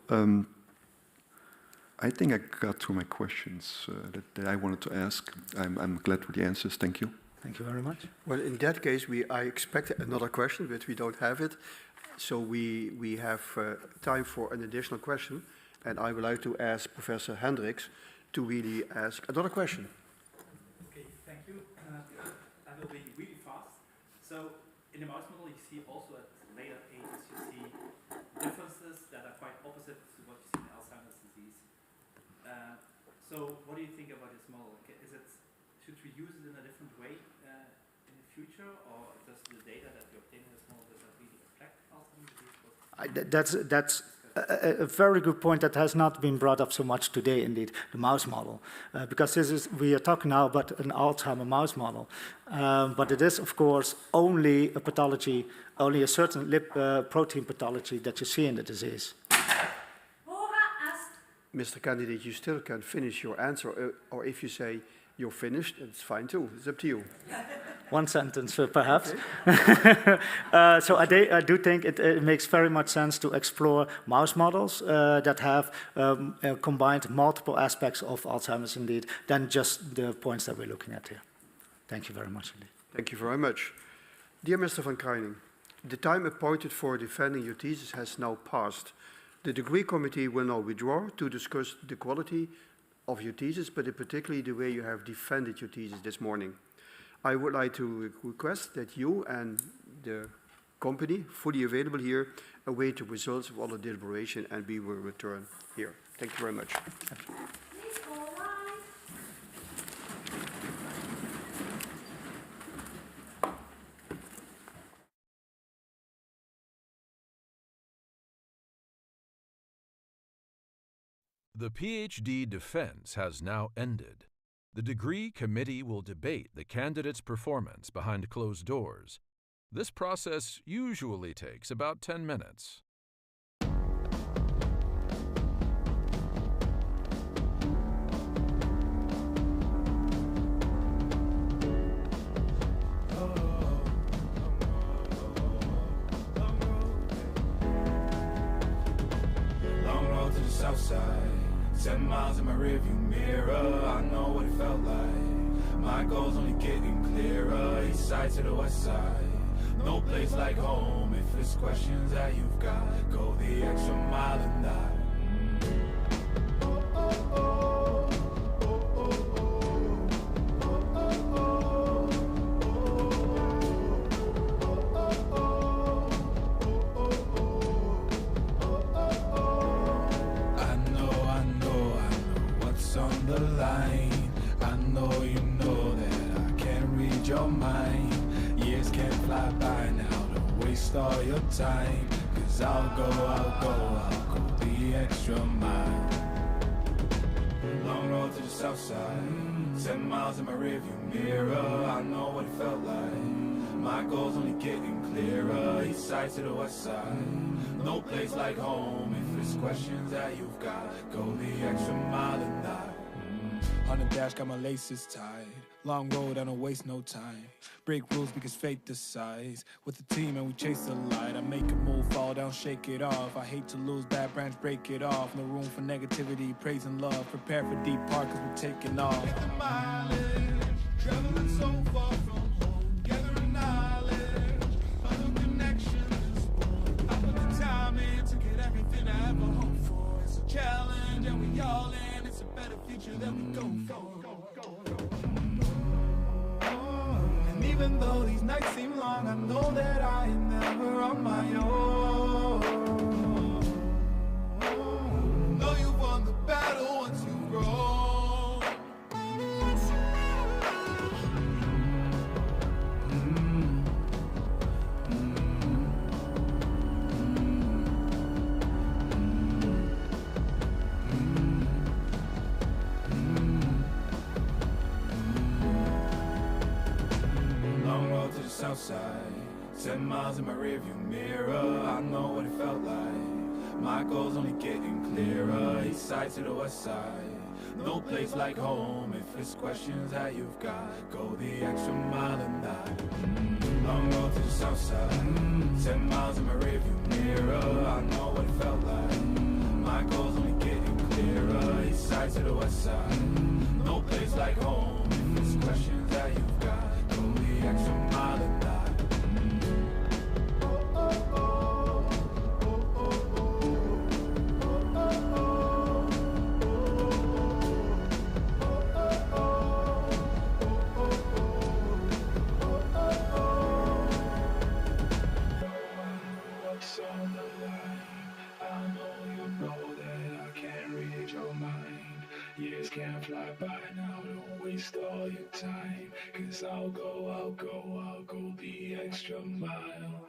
I think I got through my questions that I wanted to ask. I'm glad with the answers. Thank you. Thank you very much. Well, in that case, I expect another question, but we don't have it. So we have time for an additional question. And I would like to ask Professor Hendricks to really ask another question. Okay, thank you. I will be really fast. So in the mouse model, you see also at later ages, you see differences that are quite opposite to what you see in Alzheimer's disease. So what do you think about this model? Should we use it in a different way in the future, or does the data that we obtain in this model, does that really reflect Alzheimer's disease? That's a very good point that has not been brought up so much today, indeed, the mouse model. Because we are talking now about an Alzheimer mouse model. But it is, of course, only a pathology, only a certain protein pathology that you see in the disease. Mr. Candidate, you still can finish your answer, or if you say you're finished, it's fine too. It's up to you. One sentence, perhaps. So I do think it makes very much sense to explore mouse models that have combined multiple aspects of Alzheimer's, indeed, than just the points that we're looking at here. Thank you very much, indeed. Thank you very much. Dear Mr. van Kruining, the time appointed for defending your thesis has now passed. The degree committee will now withdraw to discuss the quality of your thesis, but in particular the way you have defended your thesis this morning. I would like to request that you and the company, fully available here, await the results of all the deliberation, and we will return here. Thank you very much. Thank you. The PhD defense has now ended. The degree committee will debate the candidate's performance behind closed doors. This process usually takes about 10 minutes. Long road to the south side. 7 miles in my rearview mirror, I know what it felt like. My goal's only getting clearer, east side to the west side. No place like home, if it's questions that you've got, go the extra mile and die. All your time, 'cause I'll go the extra mile. Long road to the south side, 7 miles in my rearview mirror, I know what it felt like. My goal's only getting clearer, east side to the west side. No place like home, if it's questions that you've got, go the extra mile and die. On the dash, got my laces tied. Long road, I don't waste no time. Break rules because fate decides. With the team and we chase the light. I make a move, fall down, shake it off. I hate to lose, bad branch, break it off. No room for negativity, praise and love. Prepare for deep part cause we're taking off. Take the mileage, traveling so far from home. Gathering knowledge, other connections. I put the time in to get everything I ever hoped for. It's a challenge and we all in. It's a better future that we go for. Even though these nights seem long, I know that I am never on my own. Know you won the battle once you've grown. side. 10 miles in my rearview mirror, I know what it felt like. My goal's only getting clearer, east side to the west side. No place like home, if it's questions that you've got, go the extra mile and that. Long road to the south side, 10 miles in my rearview mirror, I know what it felt like. My goal's only getting clearer, east side to the west side. No place like home, if it's questions that you've got, go the extra mile and that. Years can't fly by now, don't waste all your time. 'Cause I'll go the extra mile.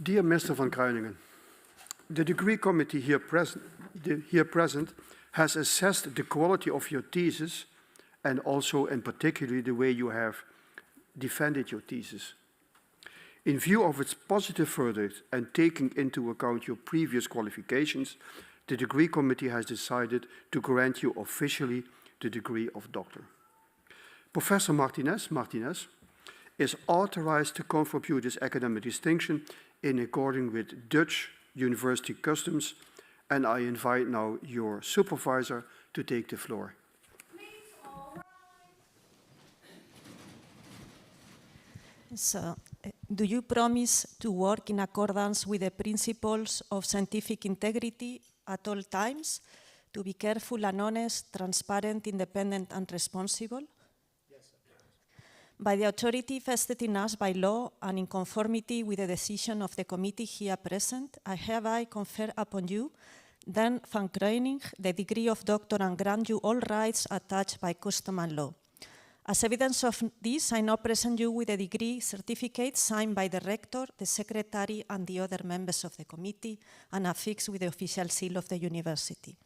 Dear Mr. van Kruiningen, the degree committee here present has assessed the quality of your thesis and also in particular the way you have defended your thesis. In view of its positive verdict and taking into account your previous qualifications, the degree committee has decided to grant you officially the degree of doctor. Professor Martinez is authorized to confer you this academic distinction in accordance with Dutch university customs, and I invite now your supervisor to take the floor. So, do you promise to work in accordance with the principles of scientific integrity at all times, to be careful and honest, transparent, independent, and responsible? Yes, of course. By the authority vested in us by law and in conformity with the decision of the committee here present, I hereby confer upon you, Daan van Kruining, the degree of doctor and grant you all rights attached by custom and law. As evidence of this, I now present you with a degree certificate signed by the rector, the secretary, and the other members of the committee, and affixed with the official seal of the university.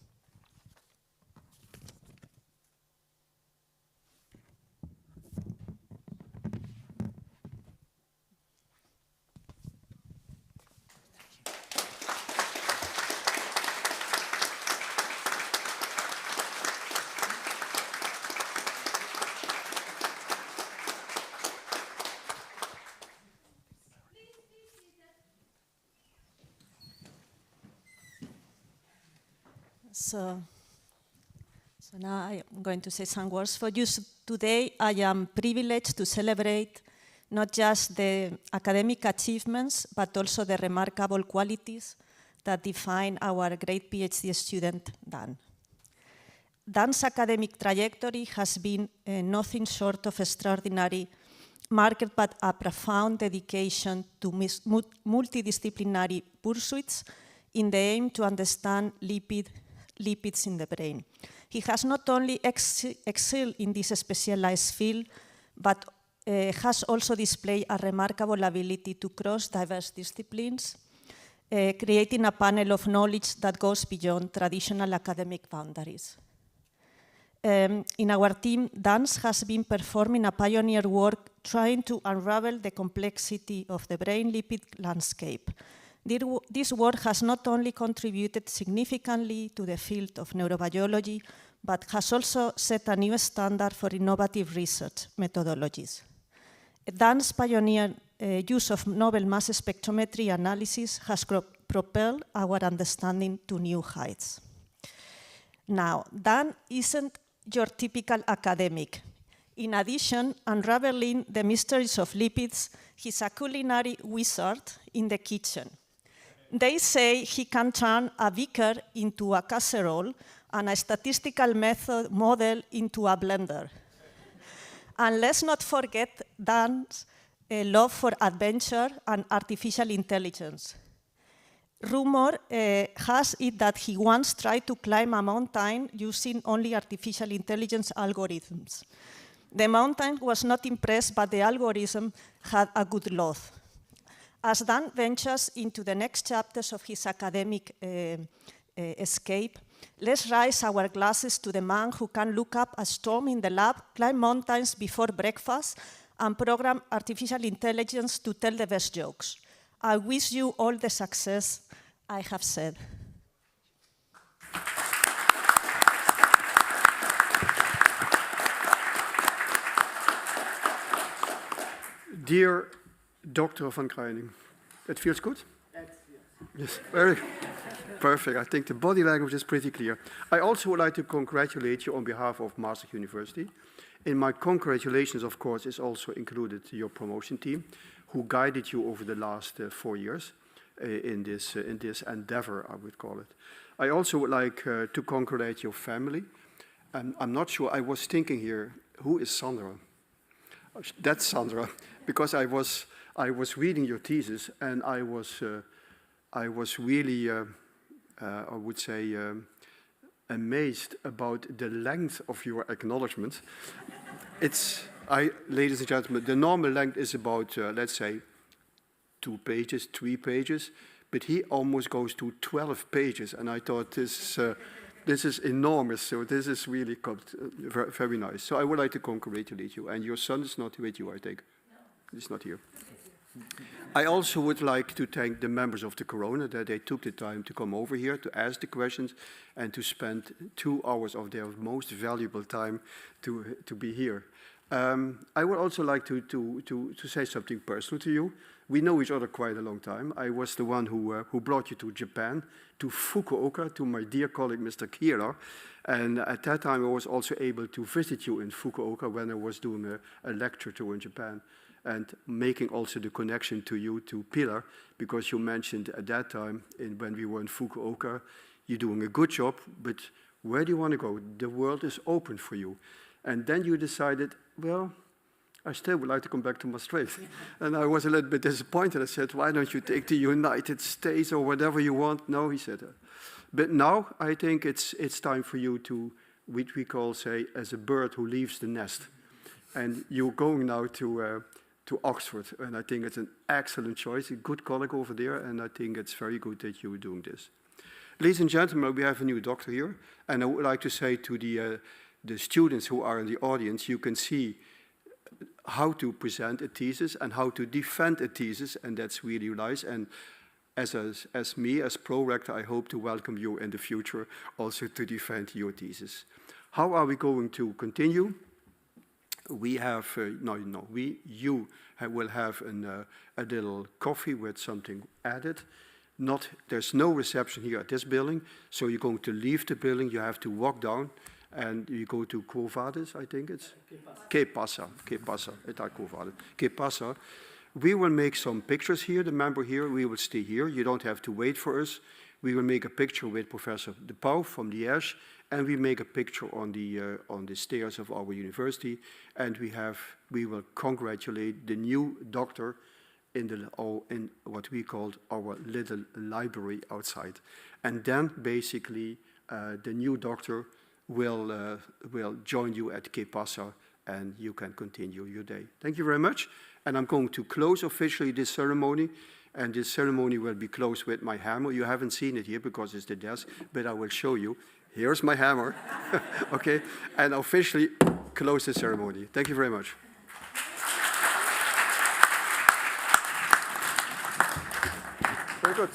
So now I'm going to say some words for you. So today I am privileged to celebrate not just the academic achievements, but also the remarkable qualities that define our great PhD student, Daan. Daan's academic trajectory has been nothing short of extraordinary, marked by a profound dedication to multidisciplinary pursuits in the aim to understand lipids in the brain. He has not only excelled in this specialized field, but has also displayed a remarkable ability to cross diverse disciplines, creating a panel of knowledge that goes beyond traditional academic boundaries. In our team, Daan has been performing a pioneer work trying to unravel the complexity of the brain lipid landscape. This work has not only contributed significantly to the field of neurobiology, but has also set a new standard for innovative research methodologies. Daan's pioneer use of novel mass spectrometry analysis has propelled our understanding to new heights. Now, Daan isn't your typical academic. In addition, unraveling the mysteries of lipids, he's a culinary wizard in the kitchen. They say he can turn a beaker into a casserole and a statistical method model into a blender. And let's not forget Daan's love for adventure and artificial intelligence. Rumor has it that he once tried to climb a mountain using only artificial intelligence algorithms. The mountain was not impressed, but the algorithm had a good load. As Daan ventures into the next chapters of his academic escape, let's raise our glasses to the man who can look up a storm in the lab, climb mountains before breakfast, and program artificial intelligence to tell the best jokes. I wish you all the success I have said. Dear Dr. van Kruining, that feels good? Yes, very perfect. I think the body language is pretty clear. I also would like to congratulate you on behalf of Maastricht University. In my congratulations, of course, is also included your promotion team, who guided you over the last 4 years in this endeavor, I would call it. I also would like to congratulate your family. I'm not sure, I was thinking here, who is Sandra? That's Sandra, because I was reading your thesis, and I was really, I would say, amazed about the length of your acknowledgement. Ladies and gentlemen, the normal length is about, let's say, 2 pages, 3 pages, but he almost goes to 12 pages, and I thought this is enormous, so this is really very nice. So I would like to congratulate you, and your son is not with you, I think. No. He's not here. I also would like to thank the members of the Corona that they took the time to come over here to ask the questions and to spend 2 hours of their most valuable time to be here. I would also like to say something personal to you. We know each other quite a long time. I was the one who brought you to Japan, to Fukuoka, to my dear colleague, Mr. Kira. And at that time, I was also able to visit you in Fukuoka when I was doing a lecture tour in Japan, and making also the connection to you, to Pilar, because you mentioned at that time, when we were in Fukuoka, you're doing a good job, but where do you want to go? The world is open for you. And then you decided, well, I still would like to come back to Maastricht. And I was a little bit disappointed. I said, why don't you take the United States or whatever you want? No, he said. But now I think it's time for you to, which we call, say, as a bird who leaves the nest. And you're going now to Oxford. And I think it's an excellent choice, a good colleague over there. And I think it's very good that you're doing this. Ladies and gentlemen, we have a new doctor here. And I would like to say to the students who are in the audience, you can see how to present a thesis and how to defend a thesis, and that's really nice. And as me, as pro-rector, I hope to welcome you in the future also to defend your thesis. How are we going to continue? We have, you will have a little coffee with something added. There's no reception here at this building, so you're going to leave the building, you have to walk down, and you go to Covades, I think it's? Que Pasa. We will make some pictures here, the member here, we will stay here. You don't have to wait for us. We will make a picture with Professor De Pauw from Liège, and we make a picture on the stairs of our university, and we will congratulate the new doctor in what we called our little library outside. And then basically the new doctor will join you at Que Pasa, and you can continue your day. Thank you very much. And I'm going to close officially this ceremony, and this ceremony will be closed with my hammer. You haven't seen it here because it's the desk, but I will show you. Here's my hammer, okay? And officially close the ceremony. Thank you very much. Very good.